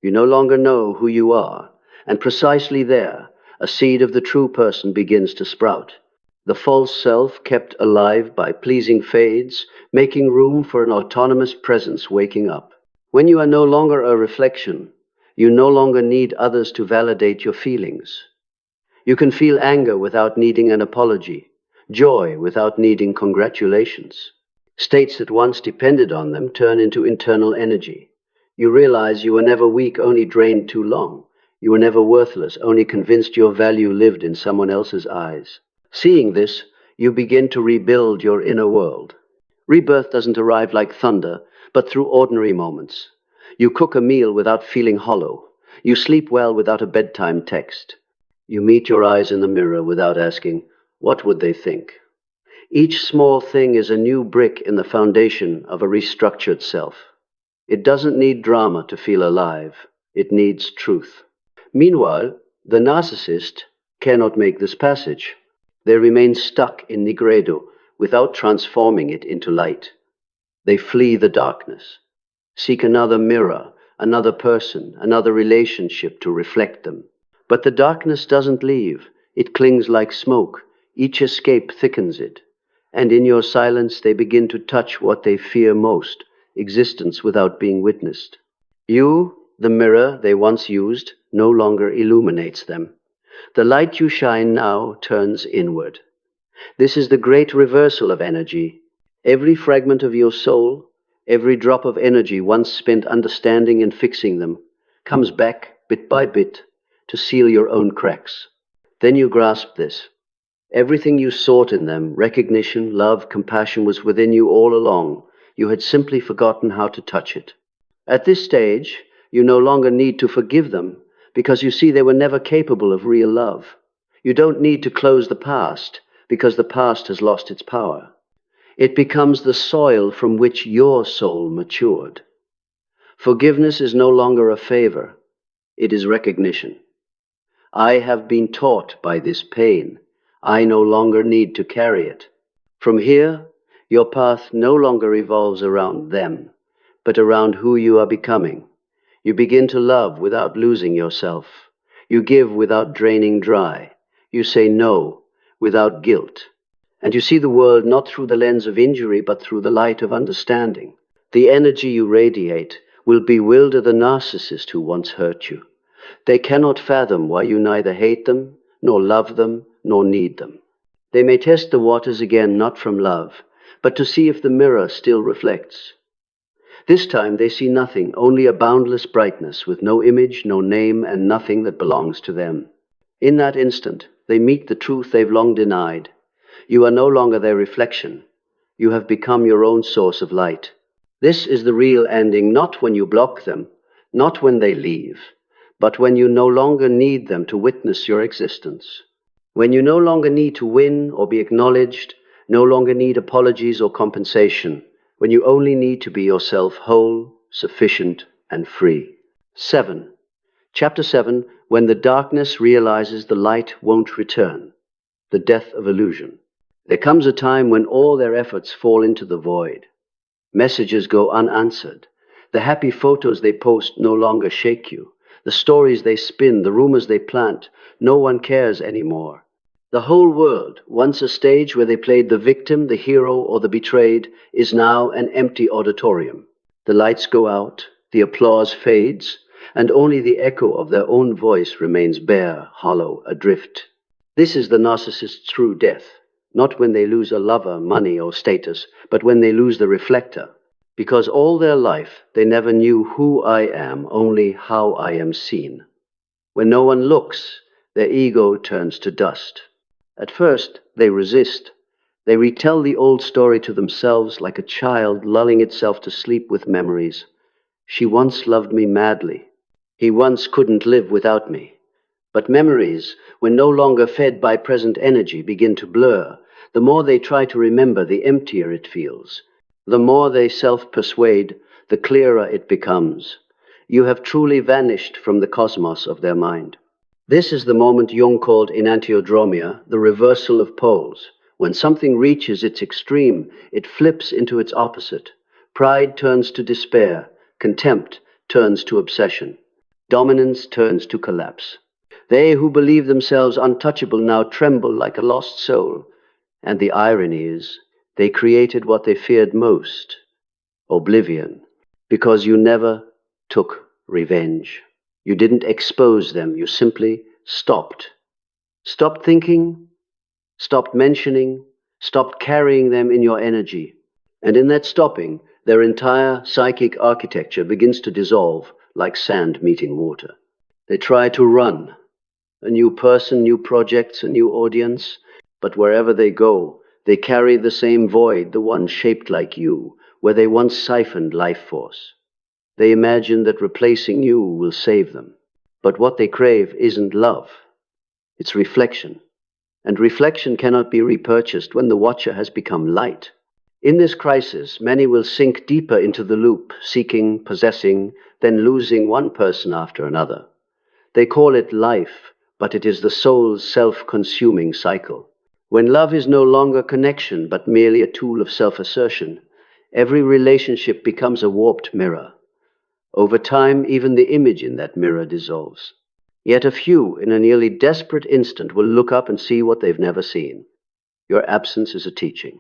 You no longer know who you are, and precisely there, a seed of the true person begins to sprout. The false self, kept alive by pleasing fades, making room for an autonomous presence waking up. When you are no longer a reflection, you no longer need others to validate your feelings. You can feel anger without needing an apology, joy without needing congratulations. States that once depended on them turn into internal energy. You realize you were never weak, only drained too long. You were never worthless, only convinced your value lived in someone else's eyes. Seeing this, you begin to rebuild your inner world. Rebirth doesn't arrive like thunder, but through ordinary moments. You cook a meal without feeling hollow. You sleep well without a bedtime text. You meet your eyes in the mirror without asking, what would they think? Each small thing is a new brick in the foundation of a restructured self. It doesn't need drama to feel alive. It needs truth. Meanwhile, the narcissist cannot make this passage. They remain stuck in nigredo without transforming it into light. They flee the darkness, seek another mirror, another person, another relationship to reflect them. But the darkness doesn't leave. It clings like smoke. Each escape thickens it. And in your silence they begin to touch what they fear most, existence without being witnessed. You, the mirror they once used, no longer illuminates them. The light you shine now turns inward. This is the great reversal of energy. Every fragment of your soul, every drop of energy once spent understanding and fixing them, comes back bit by bit to seal your own cracks. Then you grasp this. Everything you sought in them, recognition, love, compassion, was within you all along. You had simply forgotten how to touch it. At this stage, you no longer need to forgive them, because you see they were never capable of real love. You don't need to close the past, because the past has lost its power. It becomes the soil from which your soul matured. Forgiveness is no longer a favor. It is recognition. I have been taught by this pain. I no longer need to carry it. From here, your path no longer revolves around them, but around who you are becoming. You begin to love without losing yourself. You give without draining dry. You say no without guilt. And you see the world not through the lens of injury, but through the light of understanding. The energy you radiate will bewilder the narcissist who once hurt you. They cannot fathom why you neither hate them, nor love them, nor need them. They may test the waters again, not from love, but to see if the mirror still reflects. This time they see nothing, only a boundless brightness with no image, no name, and nothing that belongs to them. In that instant, they meet the truth they've long denied. You are no longer their reflection. You have become your own source of light. This is the real ending, not when you block them, not when they leave, but when you no longer need them to witness your existence. When you no longer need to win or be acknowledged, no longer need apologies or compensation, when you only need to be yourself, whole, sufficient, and free. 7. Chapter 7, when the darkness realizes the light won't return. The death of illusion. There comes a time when all their efforts fall into the void. Messages go unanswered. The happy photos they post no longer shake you. The stories they spin, the rumors they plant, no one cares anymore. The whole world, once a stage where they played the victim, the hero, or the betrayed, is now an empty auditorium. The lights go out, the applause fades, and only the echo of their own voice remains bare, hollow, adrift. This is the narcissist's true death, not when they lose a lover, money, or status, but when they lose the reflector. Because all their life they never knew who I am, only how I am seen. When no one looks, their ego turns to dust. At first, they resist. They retell the old story to themselves like a child lulling itself to sleep with memories. She once loved me madly. He once couldn't live without me. But memories, when no longer fed by present energy, begin to blur. The more they try to remember, the emptier it feels. The more they self-persuade, the clearer it becomes. You have truly vanished from the cosmos of their mind. This is the moment Jung called enantiodromia, the reversal of poles. When something reaches its extreme, it flips into its opposite. Pride turns to despair. Contempt turns to obsession. Dominance turns to collapse. They who believe themselves untouchable now tremble like a lost soul. And the irony is, they created what they feared most, oblivion, because you never took revenge. You didn't expose them, you simply stopped. Stopped thinking, stopped mentioning, stopped carrying them in your energy. And in that stopping, their entire psychic architecture begins to dissolve like sand meeting water. They try to run. A new person, new projects, a new audience. But wherever they go, they carry the same void, the one shaped like you, where they once siphoned life force. They imagine that replacing you will save them. But what they crave isn't love. It's reflection. And reflection cannot be repurchased when the watcher has become light. In this crisis, many will sink deeper into the loop, seeking, possessing, then losing one person after another. They call it life, but it is the soul's self-consuming cycle. When love is no longer connection, but merely a tool of self-assertion, every relationship becomes a warped mirror. Over time, even the image in that mirror dissolves. Yet a few, in a nearly desperate instant, will look up and see what they've never seen. Your absence is a teaching.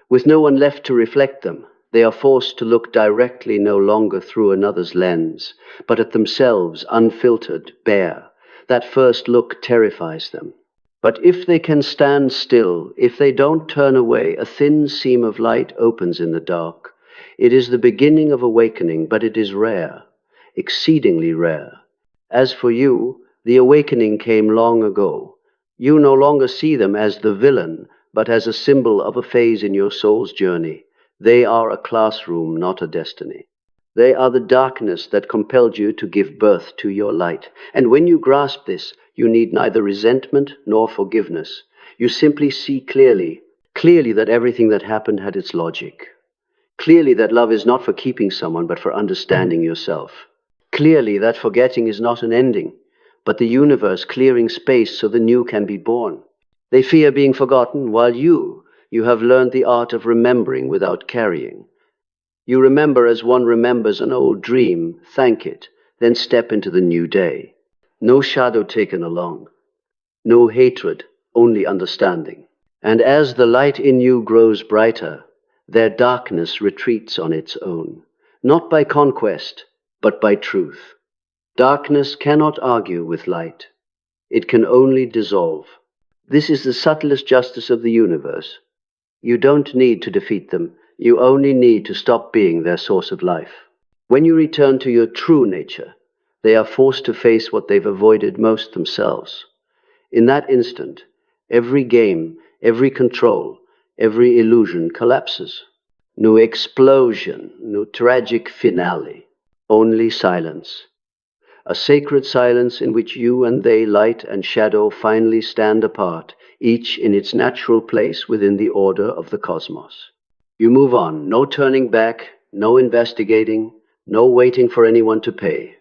With no one left to reflect them, they are forced to look directly no longer through another's lens, but at themselves, unfiltered, bare. That first look terrifies them. But if they can stand still, if they don't turn away, a thin seam of light opens in the dark. It is the beginning of awakening, but it is rare, exceedingly rare. As for you, the awakening came long ago. You no longer see them as the villain, but as a symbol of a phase in your soul's journey. They are a classroom, not a destiny. They are the darkness that compelled you to give birth to your light. And when you grasp this, you need neither resentment nor forgiveness. You simply see clearly that everything that happened had its logic. Clearly that love is not for keeping someone, but for understanding yourself. Clearly that forgetting is not an ending, but the universe clearing space so the new can be born. They fear being forgotten, while you have learned the art of remembering without carrying. You remember as one remembers an old dream, thank it, then step into the new day. No shadow taken along, no hatred, only understanding. And as the light in you grows brighter, their darkness retreats on its own, not by conquest, but by truth. Darkness cannot argue with light. It can only dissolve. This is the subtlest justice of the universe. You don't need to defeat them. You only need to stop being their source of life. When you return to your true nature, they are forced to face what they've avoided most themselves. In that instant, every game, every control, every illusion collapses. No explosion, no tragic finale, only silence. A sacred silence in which you and they, light and shadow, finally stand apart, each in its natural place within the order of the cosmos. You move on, no turning back, no investigating, no waiting for anyone to pay.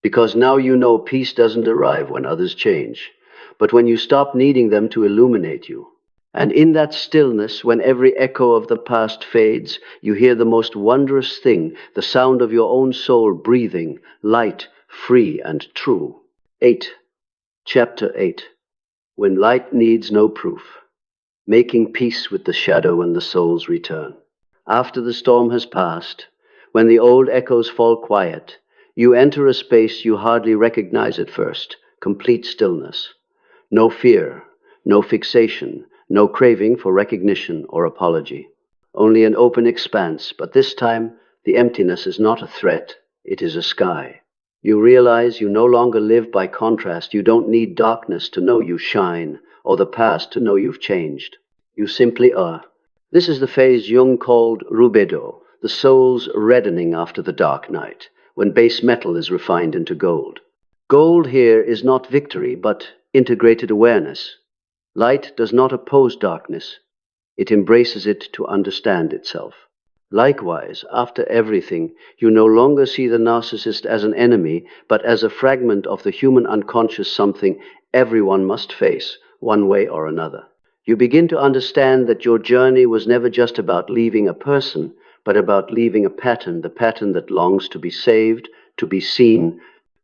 Because now you know peace doesn't arrive when others change, but when you stop needing them to illuminate you. And in that stillness, when every echo of the past fades, you hear the most wondrous thing, the sound of your own soul breathing, light, free, and true. 8. Chapter 8. When light needs no proof. Making peace with the shadow and the soul's return. After the storm has passed, when the old echoes fall quiet, you enter a space you hardly recognize at first, complete stillness. No fear, no fixation, no craving for recognition or apology. Only an open expanse, but this time the emptiness is not a threat, it is a sky. You realize you no longer live by contrast. You don't need darkness to know you shine, or the past to know you've changed. You simply are. This is the phase Jung called rubedo, the soul's reddening after the dark night, when base metal is refined into gold. Gold here is not victory, but integrated awareness. Light does not oppose darkness. It embraces it to understand itself. Likewise, after everything, you no longer see the narcissist as an enemy, but as a fragment of the human unconscious something everyone must face, one way or another. You begin to understand that your journey was never just about leaving a person, but about leaving a pattern, the pattern that longs to be saved, to be seen,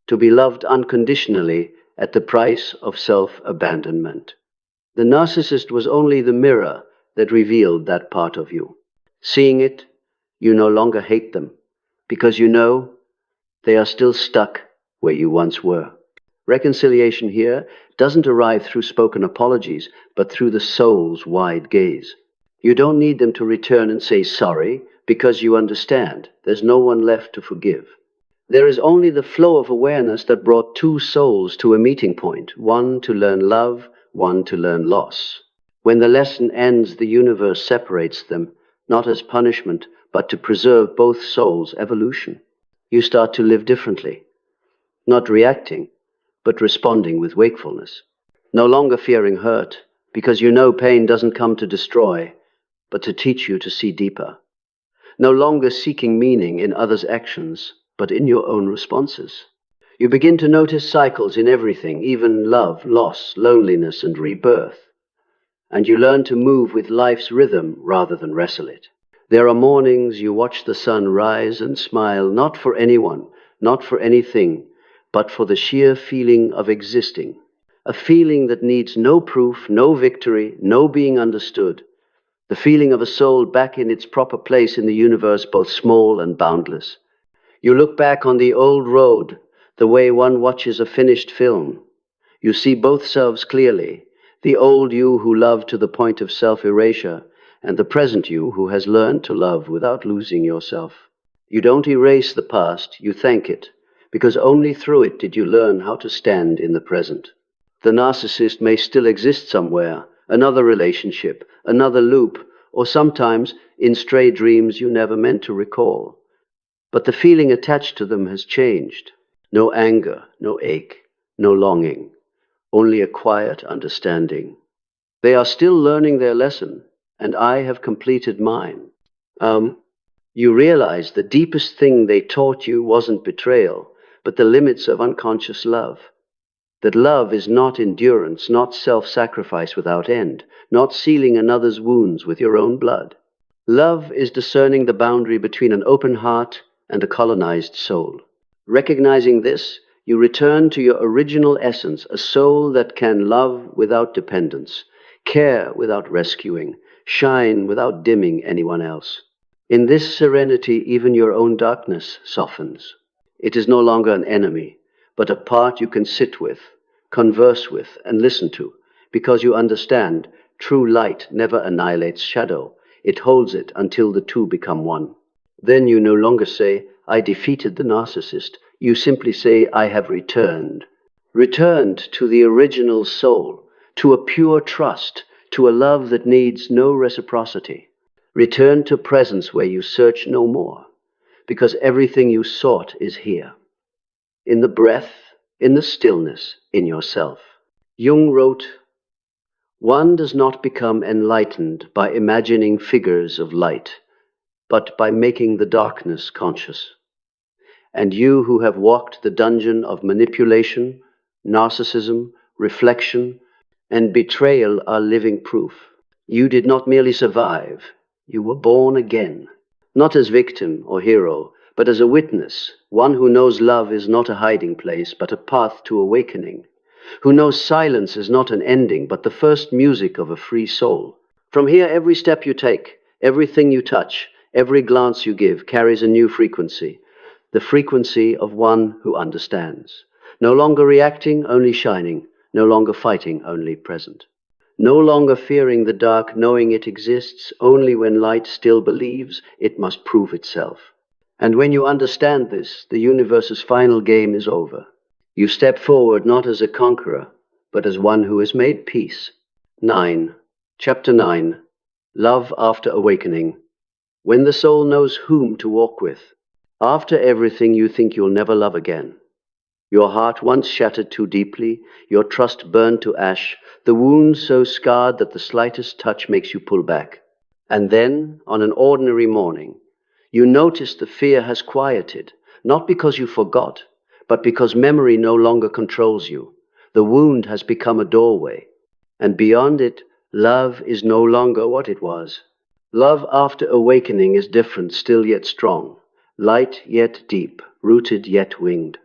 to be loved unconditionally at the price of self-abandonment. The narcissist was only the mirror that revealed that part of you. Seeing it, you no longer hate them, because you know they are still stuck where you once were. Reconciliation here doesn't arrive through spoken apologies, but through the soul's wide gaze. You don't need them to return and say sorry, because you understand there's no one left to forgive. There is only the flow of awareness that brought two souls to a meeting point, one to learn love, one to learn loss. When the lesson ends, the universe separates them, not as punishment, but to preserve both souls' evolution. You start to live differently, not reacting, but responding with wakefulness. No longer fearing hurt, because you know pain doesn't come to destroy, but to teach you to see deeper. No longer seeking meaning in others' actions, but in your own responses. You begin to notice cycles in everything, even love, loss, loneliness, and rebirth. And you learn to move with life's rhythm rather than wrestle it. There are mornings you watch the sun rise and smile, not for anyone, not for anything, but for the sheer feeling of existing. A feeling that needs no proof, no victory, no being understood. The feeling of a soul back in its proper place in the universe, both small and boundless. You look back on the old road, the way one watches a finished film. You see both selves clearly, the old you who loved to the point of self-erasure, and the present you who has learned to love without losing yourself. You don't erase the past, you thank it, because only through it did you learn how to stand in the present. The narcissist may still exist somewhere, another relationship, another loop, or sometimes in stray dreams you never meant to recall. But the feeling attached to them has changed. No anger, no ache, no longing, only a quiet understanding. They are still learning their lesson, and I have completed mine. You realize the deepest thing they taught you wasn't betrayal, but the limits of unconscious love. That love is not endurance, not self-sacrifice without end, not sealing another's wounds with your own blood. Love is discerning the boundary between an open heart and a colonized soul. Recognizing this, you return to your original essence, a soul that can love without dependence, care without rescuing, shine without dimming anyone else. In this serenity, even your own darkness softens. It is no longer an enemy, but a part you can sit with, converse with, and listen to, because you understand true light never annihilates shadow. It holds it until the two become one. Then you no longer say, I defeated the narcissist. You simply say, I have returned. Returned to the original soul, to a pure trust, to a love that needs no reciprocity. Return to presence where you search no more, because everything you sought is here, in the breath, in the stillness, in yourself. Jung wrote, "One does not become enlightened by imagining figures of light, but by making the darkness conscious." And you who have walked the dungeon of manipulation, narcissism, reflection, and betrayal are living proof. You did not merely survive, you were born again, not as victim or hero, but as a witness, one who knows love is not a hiding place, but a path to awakening, who knows silence is not an ending, but the first music of a free soul. From here, every step you take, everything you touch, every glance you give carries a new frequency, the frequency of one who understands. No longer reacting, only shining, no longer fighting, only present. No longer fearing the dark, knowing it exists only when light still believes it must prove itself. And when you understand this, the universe's final game is over. You step forward not as a conqueror, but as one who has made peace. 9. Chapter 9. Love after awakening. When the soul knows whom to walk with. After everything, you think you'll never love again. Your heart once shattered too deeply, your trust burned to ash, the wound so scarred that the slightest touch makes you pull back. And then, on an ordinary morning, you notice the fear has quieted, not because you forgot, but because memory no longer controls you. The wound has become a doorway, and beyond it, love is no longer what it was. Love after awakening is different, still yet strong, light yet deep, rooted yet winged.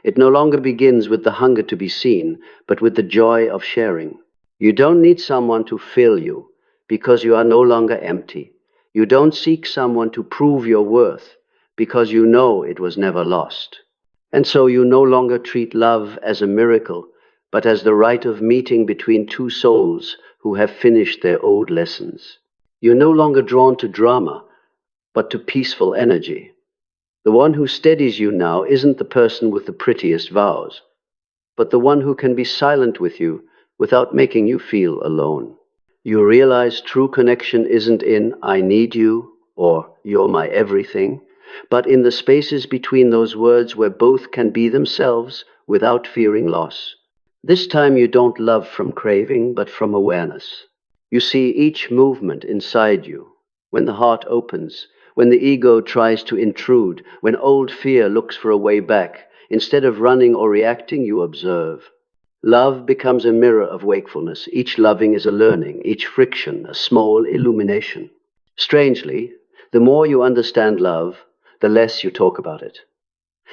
It no longer begins with the hunger to be seen, but with the joy of sharing. You don't need someone to fill you, because you are no longer empty. You don't seek someone to prove your worth, because you know it was never lost. And so you no longer treat love as a miracle, but as the rite of meeting between two souls who have finished their old lessons. You're no longer drawn to drama, but to peaceful energy. The one who steadies you now isn't the person with the prettiest vows, but the one who can be silent with you without making you feel alone. You realize true connection isn't in "I need you" or "you're my everything," but in the spaces between those words where both can be themselves without fearing loss. This time you don't love from craving, but from awareness. You see each movement inside you, when the heart opens, when the ego tries to intrude, when old fear looks for a way back. Instead of running or reacting, you observe. Love becomes a mirror of wakefulness. Each loving is a learning, each friction a small illumination. Strangely, the more you understand love, the less you talk about it.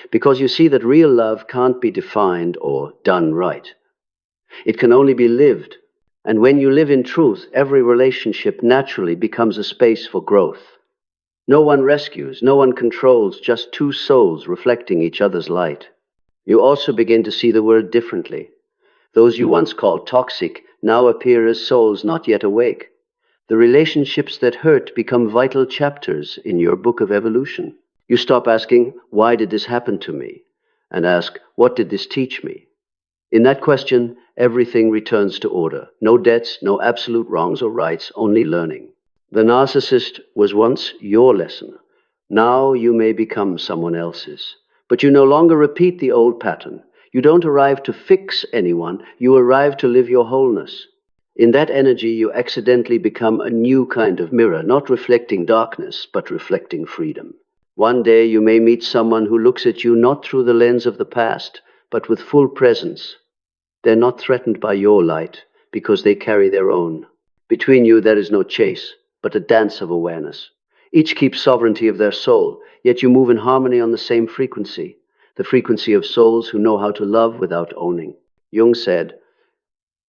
Because you see that real love can't be defined or done right. It can only be lived. And when you live in truth, every relationship naturally becomes a space for growth. No one rescues, no one controls, just two souls reflecting each other's light. You also begin to see the world differently. Those you once called toxic now appear as souls not yet awake. The relationships that hurt become vital chapters in your book of evolution. You stop asking, "Why did this happen to me?" and ask, "What did this teach me?" In that question, everything returns to order. No debts, no absolute wrongs or rights, only learning. The narcissist was once your lesson. Now you may become someone else's. But you no longer repeat the old pattern. You don't arrive to fix anyone, you arrive to live your wholeness. In that energy, you accidentally become a new kind of mirror, not reflecting darkness, but reflecting freedom. One day you may meet someone who looks at you not through the lens of the past, but with full presence. They're not threatened by your light, because they carry their own. Between you there is no chase, but a dance of awareness. Each keeps sovereignty of their soul, yet you move in harmony on the same frequency, the frequency of souls who know how to love without owning. Jung said,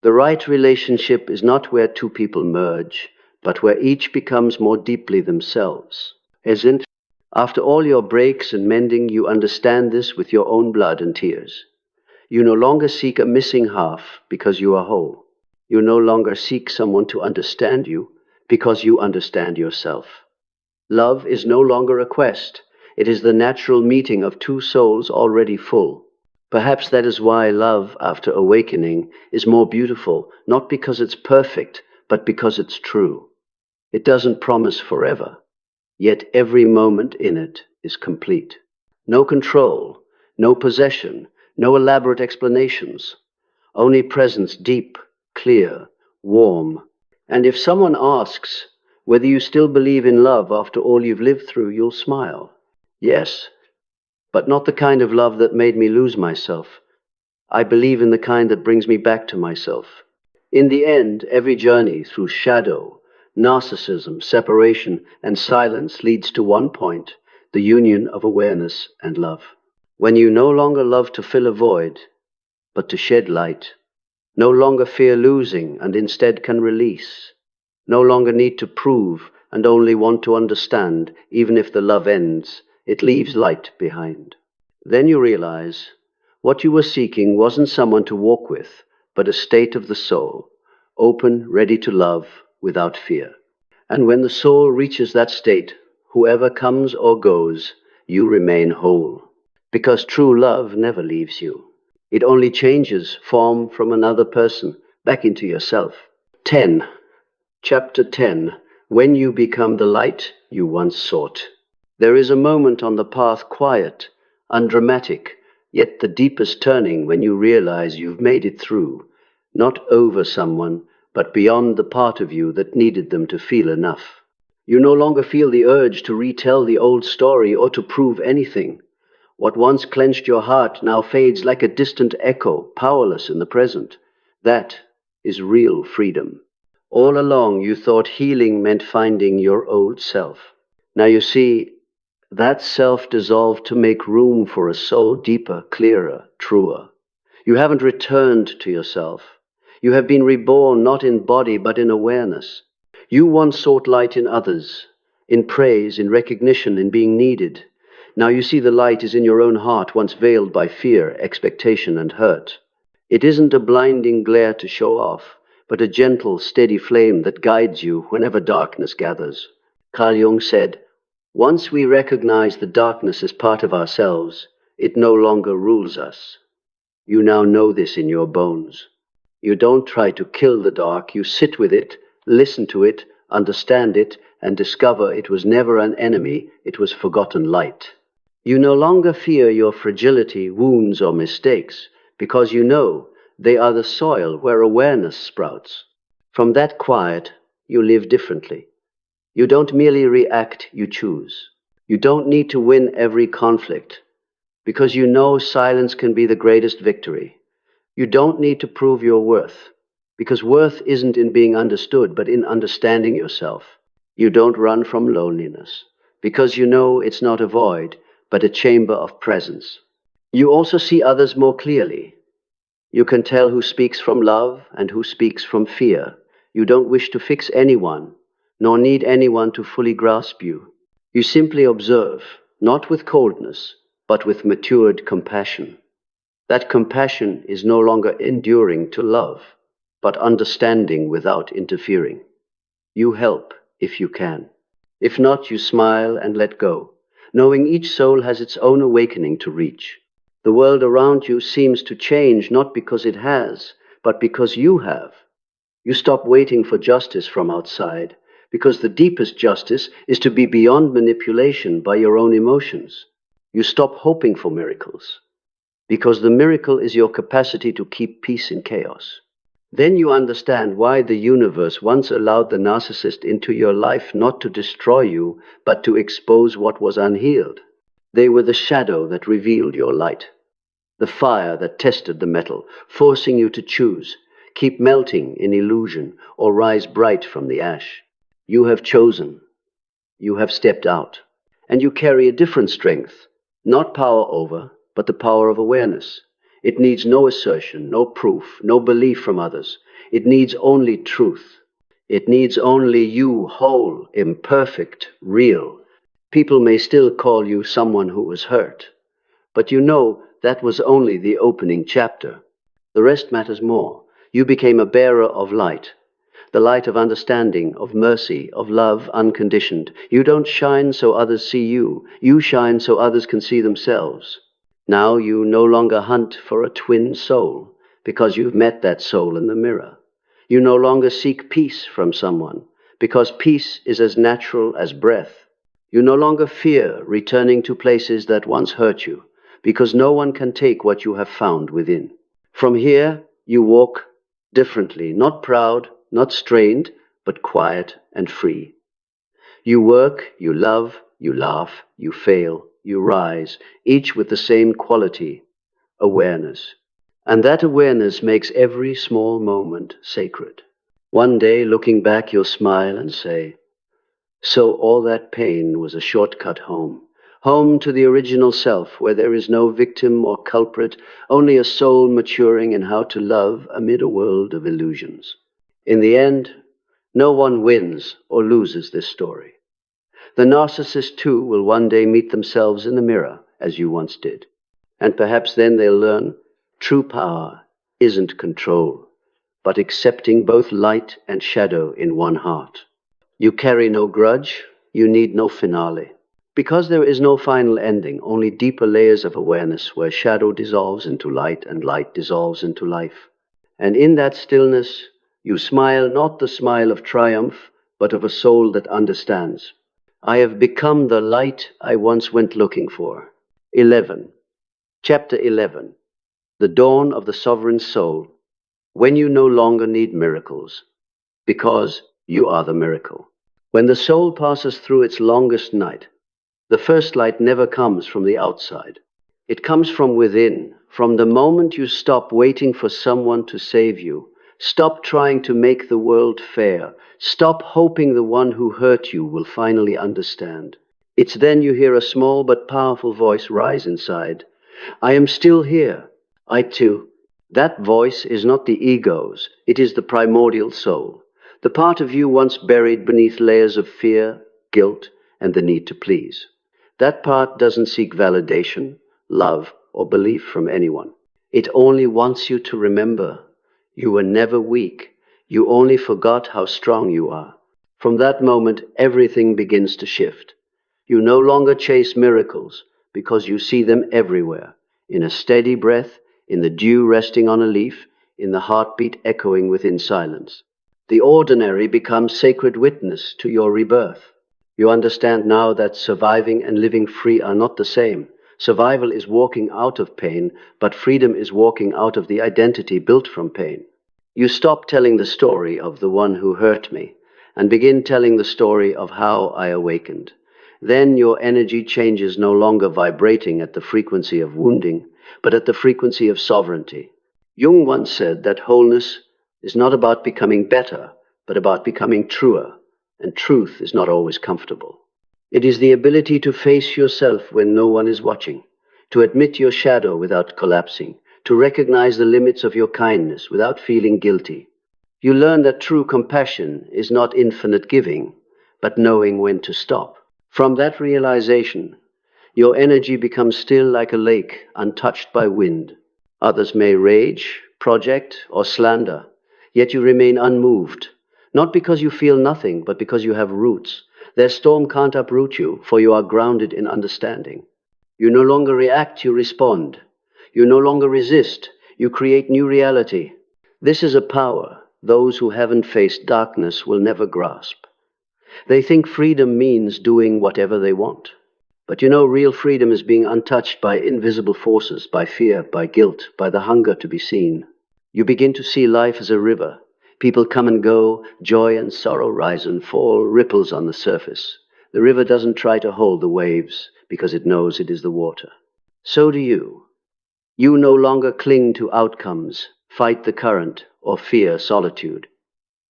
"The right relationship is not where two people merge, but where each becomes more deeply themselves." Isn't? After all your breaks and mending, you understand this with your own blood and tears. You no longer seek a missing half because you are whole. You no longer seek someone to understand you because you understand yourself. Love is no longer a quest. It is the natural meeting of two souls already full. Perhaps that is why love after awakening is more beautiful, not because it's perfect, but because it's true. It doesn't promise forever, yet every moment in it is complete. No control, no possession, no elaborate explanations, only presence deep, clear, warm. And if someone asks whether you still believe in love after all you've lived through, you'll smile. Yes, but not the kind of love that made me lose myself. I believe in the kind that brings me back to myself. In the end, every journey through shadow, narcissism, separation, and silence leads to one point, the union of awareness and love. When you no longer love to fill a void, but to shed light, no longer fear losing and instead can release, no longer need to prove and only want to understand, even if the love ends, it leaves light behind. Then you realize what you were seeking wasn't someone to walk with, but a state of the soul, open, ready to love, without fear. And when the soul reaches that state, whoever comes or goes, you remain whole. Because true love never leaves you. It only changes form from another person, back into yourself. 10. Chapter 10. When you become the light you once sought. There is a moment on the path quiet, undramatic, yet the deepest turning when you realize you've made it through, not over someone, but beyond the part of you that needed them to feel enough. You no longer feel the urge to retell the old story or to prove anything. What once clenched your heart now fades like a distant echo, powerless in the present. That is real freedom. All along you thought healing meant finding your old self. Now you see, that self dissolved to make room for a soul deeper, clearer, truer. You haven't returned to yourself. You have been reborn not in body but in awareness. You once sought light in others, in praise, in recognition, in being needed. Now you see the light is in your own heart, once veiled by fear, expectation, and hurt. It isn't a blinding glare to show off, but a gentle, steady flame that guides you whenever darkness gathers. Carl Jung said, "Once we recognize the darkness as part of ourselves, it no longer rules us. You now know this in your bones. You don't try to kill the dark, you sit with it, listen to it, understand it, and discover it was never an enemy, it was forgotten light. You no longer fear your fragility, wounds, or mistakes, because you know they are the soil where awareness sprouts. From that quiet, you live differently. You don't merely react, you choose. You don't need to win every conflict, because you know silence can be the greatest victory. You don't need to prove your worth, because worth isn't in being understood, but in understanding yourself. You don't run from loneliness, because you know it's not a void, but a chamber of presence. You also see others more clearly. You can tell who speaks from love and who speaks from fear. You don't wish to fix anyone, nor need anyone to fully grasp you. You simply observe, not with coldness, but with matured compassion. That compassion is no longer enduring to love, but understanding without interfering. You help if you can. If not, you smile and let go, knowing each soul has its own awakening to reach. The world around you seems to change not because it has, but because you have. You stop waiting for justice from outside, because the deepest justice is to be beyond manipulation by your own emotions. You stop hoping for miracles, because the miracle is your capacity to keep peace in chaos. Then you understand why the universe once allowed the narcissist into your life, not to destroy you, but to expose what was unhealed. They were the shadow that revealed your light, the fire that tested the metal, forcing you to choose, keep melting in illusion, or rise bright from the ash. You have chosen. You have stepped out. And you carry a different strength, not power over, but the power of awareness. It needs no assertion, no proof, no belief from others. It needs only truth. It needs only you, whole, imperfect, real. People may still call you someone who was hurt, but you know that was only the opening chapter. The rest matters more. You became a bearer of light, the light of understanding, of mercy, of love unconditioned. You don't shine so others see you. You shine so others can see themselves. Now you no longer hunt for a twin soul, because you've met that soul in the mirror. You no longer seek peace from someone, because peace is as natural as breath. You no longer fear returning to places that once hurt you, because no one can take what you have found within. From here, you walk differently, not proud, not strained, but quiet and free. You work, you love, you laugh, you fail, you rise, each with the same quality, awareness. And that awareness makes every small moment sacred. One day, looking back, you'll smile and say, so all that pain was a shortcut home. Home to the original self, where there is no victim or culprit, only a soul maturing in how to love amid a world of illusions. In the end, no one wins or loses this story. The narcissist, too, will one day meet themselves in the mirror, as you once did. And perhaps then they'll learn true power isn't control, but accepting both light and shadow in one heart. You carry no grudge, you need no finale. Because there is no final ending, only deeper layers of awareness where shadow dissolves into light and light dissolves into life. And in that stillness, you smile not the smile of triumph, but of a soul that understands. I have become the light I once went looking for. 11. Chapter 11. The dawn of the sovereign soul, when you no longer need miracles, because you are the miracle. When the soul passes through its longest night, the first light never comes from the outside. It comes from within, from the moment you stop waiting for someone to save you, stop trying to make the world fair, stop hoping the one who hurt you will finally understand. It's then you hear a small but powerful voice rise inside. I am still here. I too. That voice is not the ego's, it is the primordial soul, the part of you once buried beneath layers of fear, guilt, and the need to please. That part doesn't seek validation, love, or belief from anyone. It only wants you to remember you were never weak. You only forgot how strong you are. From that moment, everything begins to shift. You no longer chase miracles because you see them everywhere, in a steady breath, in the dew resting on a leaf, in the heartbeat echoing within silence. The ordinary becomes sacred witness to your rebirth. You understand now that surviving and living free are not the same. Survival is walking out of pain, but freedom is walking out of the identity built from pain. You stop telling the story of the one who hurt me and begin telling the story of how I awakened. Then your energy changes, no longer vibrating at the frequency of wounding, but at the frequency of sovereignty. Jung once said that wholeness is not about becoming better, but about becoming truer, and truth is not always comfortable. It is the ability to face yourself when no one is watching, to admit your shadow without collapsing, to recognize the limits of your kindness without feeling guilty. You learn that true compassion is not infinite giving, but knowing when to stop. From that realization, your energy becomes still like a lake, untouched by wind. Others may rage, project, or slander, yet you remain unmoved, not because you feel nothing, but because you have roots. Their storm can't uproot you, for you are grounded in understanding. You no longer react, you respond. You no longer resist, you create new reality. This is a power those who haven't faced darkness will never grasp. They think freedom means doing whatever they want. But you know, real freedom is being untouched by invisible forces, by fear, by guilt, by the hunger to be seen. You begin to see life as a river. People come and go, joy and sorrow rise and fall, ripples on the surface. The river doesn't try to hold the waves because it knows it is the water. So do you. You no longer cling to outcomes, fight the current, or fear solitude.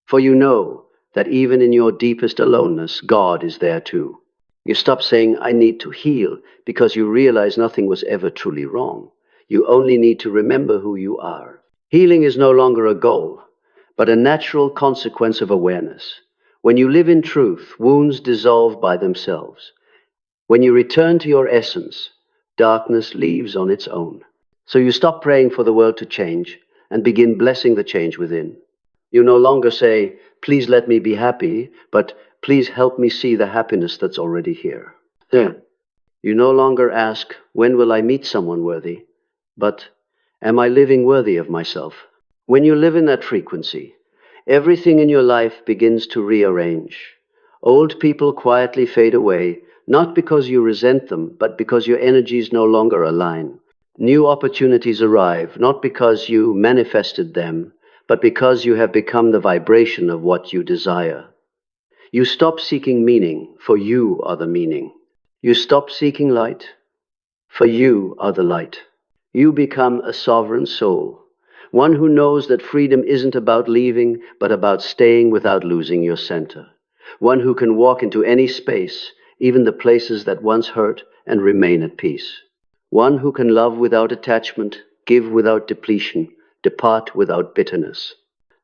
For you know that even in your deepest aloneness, God is there too. You stop saying, I need to heal, because you realize nothing was ever truly wrong. You only need to remember who you are. Healing is no longer a goal, but a natural consequence of awareness. When you live in truth, wounds dissolve by themselves. When you return to your essence, darkness leaves on its own. So you stop praying for the world to change and begin blessing the change within. You no longer say, please let me be happy, but please help me see the happiness that's already here. You no longer ask, when will I meet someone worthy, but am I living worthy of myself? When you live in that frequency, Everything in your life begins to rearrange. Old people quietly fade away, not because you resent them, but because your energies no longer align. New opportunities arrive, not because you manifested them, but because you have become the vibration of what you desire. You stop seeking meaning, for you are the meaning. You stop seeking light, for you are the light. You become a sovereign soul, one who knows that freedom isn't about leaving, but about staying without losing your center. One who can walk into any space, even the places that once hurt, and remain at peace. One who can love without attachment, give without depletion, depart without bitterness.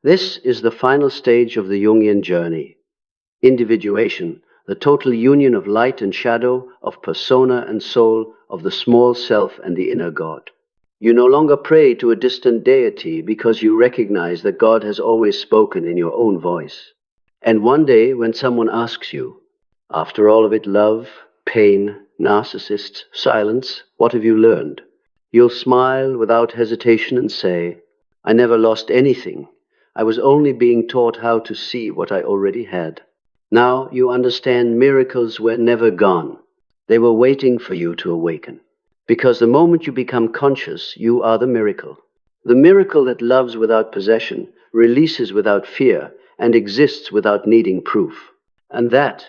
This is the final stage of the Jungian journey. Individuation, the total union of light and shadow, of persona and soul, of the small self and the inner God. You no longer pray to a distant deity because you recognize that God has always spoken in your own voice. And one day when someone asks you, after all of it, love, pain, narcissists, silence, what have you learned? You'll smile without hesitation and say, I never lost anything. I was only being taught how to see what I already had. Now you understand miracles were never gone. They were waiting for you to awaken. Because the moment you become conscious, you are the miracle. The miracle that loves without possession, releases without fear, and exists without needing proof. And that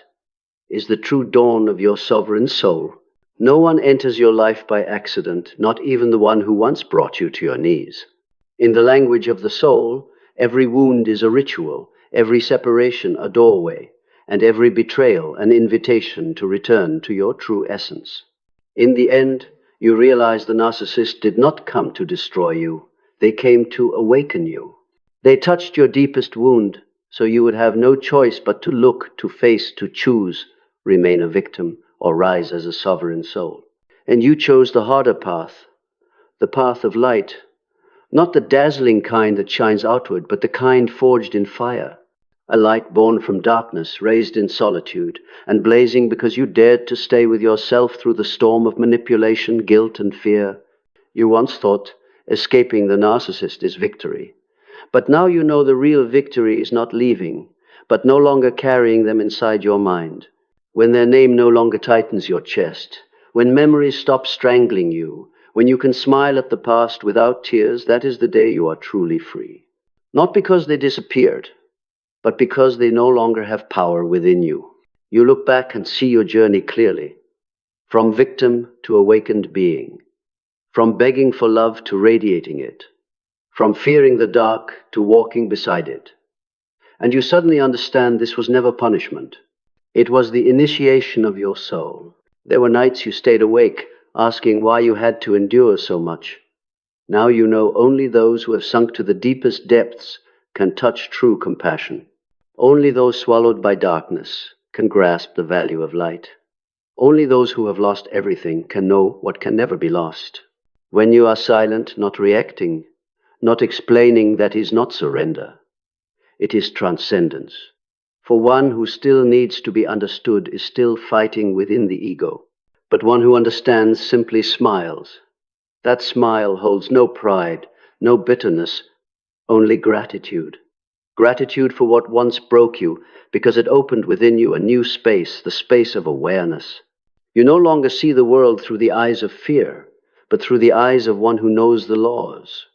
is the true dawn of your sovereign soul. No one enters your life by accident, not even the one who once brought you to your knees. In the language of the soul, every wound is a ritual, every separation a doorway, and every betrayal an invitation to return to your true essence. In the end, you realize the narcissist did not come to destroy you. They came to awaken you. They touched your deepest wound, so you would have no choice but to look, to face, to choose, remain a victim, or rise as a sovereign soul. And you chose the harder path, the path of light, not the dazzling kind that shines outward, but the kind forged in fire. A light born from darkness, raised in solitude, and blazing because you dared to stay with yourself through the storm of manipulation, guilt, and fear. You once thought escaping the narcissist is victory. But now you know the real victory is not leaving, but no longer carrying them inside your mind. When their name no longer tightens your chest, when memories stop strangling you, when you can smile at the past without tears, that is the day you are truly free. Not because they disappeared, but because they no longer have power within you. You look back and see your journey clearly, from victim to awakened being, from begging for love to radiating it, from fearing the dark to walking beside it. And you suddenly understand this was never punishment. It was the initiation of your soul. There were nights you stayed awake, asking why you had to endure so much. Now you know only those who have sunk to the deepest depths can touch true compassion. Only those swallowed by darkness can grasp the value of light. Only those who have lost everything can know what can never be lost. When you are silent, not reacting, not explaining, that is not surrender. It is transcendence. For one who still needs to be understood is still fighting within the ego. But one who understands simply smiles. That smile holds no pride, no bitterness, only gratitude. Gratitude for what once broke you, because it opened within you a new space, the space of awareness. You no longer see the world through the eyes of fear, but through the eyes of one who knows the laws.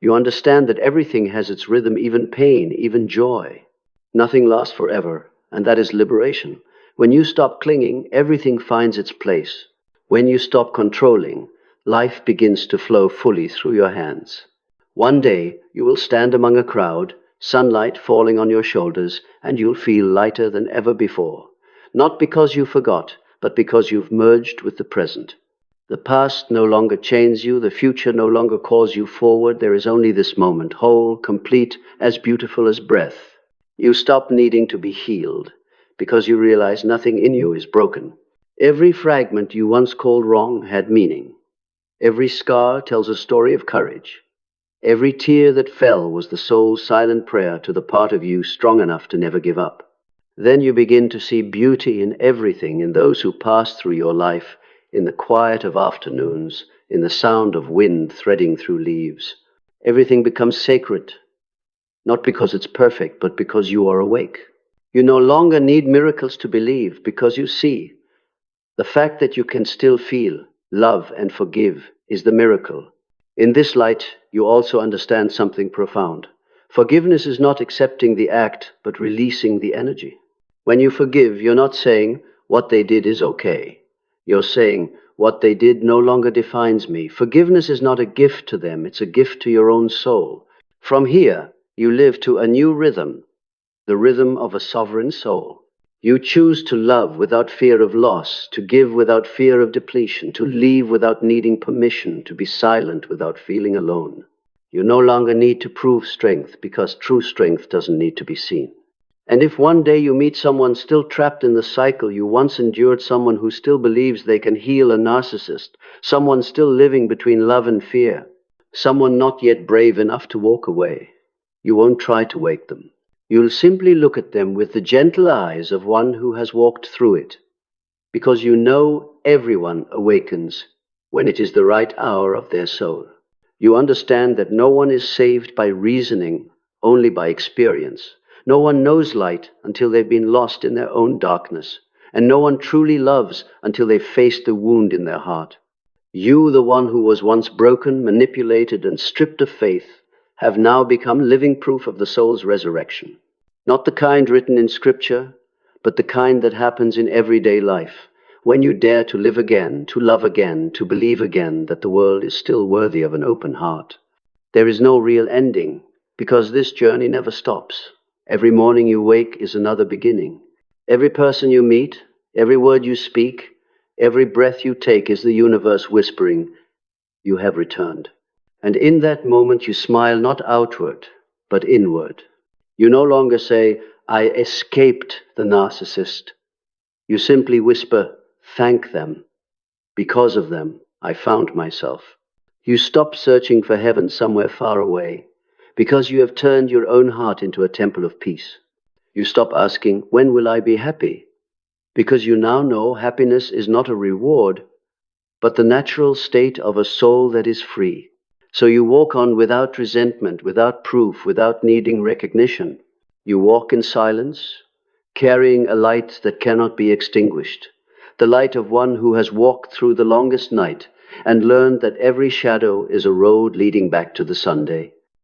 You understand that everything has its rhythm, even pain, even joy. Nothing lasts forever, and that is liberation. When you stop clinging, everything finds its place. When you stop controlling, life begins to flow fully through your hands. One day, you will stand among a crowd, sunlight falling on your shoulders, and you'll feel lighter than ever before. Not because you forgot, but because you've merged with the present. The past no longer chains you, the future no longer calls you forward. There is only this moment, whole, complete, as beautiful as breath. You stop needing to be healed, because you realize nothing in you is broken. Every fragment you once called wrong had meaning. Every scar tells a story of courage. Every tear that fell was the soul's silent prayer to the part of you strong enough to never give up. Then you begin to see beauty in everything, in those who pass through your life, in the quiet of afternoons, in the sound of wind threading through leaves. Everything becomes sacred, not because it's perfect, but because you are awake. You no longer need miracles to believe, because you see. The fact that you can still feel, love, and forgive is the miracle. In this light, you also understand something profound. Forgiveness is not accepting the act, but releasing the energy. When you forgive, you're not saying, what they did is okay. You're saying, what they did no longer defines me. Forgiveness is not a gift to them, it's a gift to your own soul. From here, you live to a new rhythm, the rhythm of a sovereign soul. You choose to love without fear of loss, to give without fear of depletion, to leave without needing permission, to be silent without feeling alone. You no longer need to prove strength, because true strength doesn't need to be seen. And if one day you meet someone still trapped in the cycle you once endured, someone who still believes they can heal a narcissist, someone still living between love and fear, someone not yet brave enough to walk away, you won't try to wake them. You'll simply look at them with the gentle eyes of one who has walked through it, because you know everyone awakens when it is the right hour of their soul. You understand that no one is saved by reasoning, only by experience. No one knows light until they've been lost in their own darkness, and no one truly loves until they've faced the wound in their heart. You, the one who was once broken, manipulated, and stripped of faith, have now become living proof of the soul's resurrection. Not the kind written in scripture, but the kind that happens in everyday life, when you dare to live again, to love again, to believe again that the world is still worthy of an open heart. There is no real ending, because this journey never stops. Every morning you wake is another beginning. Every person you meet, every word you speak, every breath you take is the universe whispering, you have returned. And in that moment you smile not outward, but inward. You no longer say, I escaped the narcissist. You simply whisper, thank them. Because of them, I found myself. You stop searching for heaven somewhere far away, because you have turned your own heart into a temple of peace. You stop asking, when will I be happy? Because you now know happiness is not a reward, but the natural state of a soul that is free. So you walk on without resentment, without proof, without needing recognition. You walk in silence, carrying a light that cannot be extinguished, the light of one who has walked through the longest night and learned that every shadow is a road leading back to the Sunday.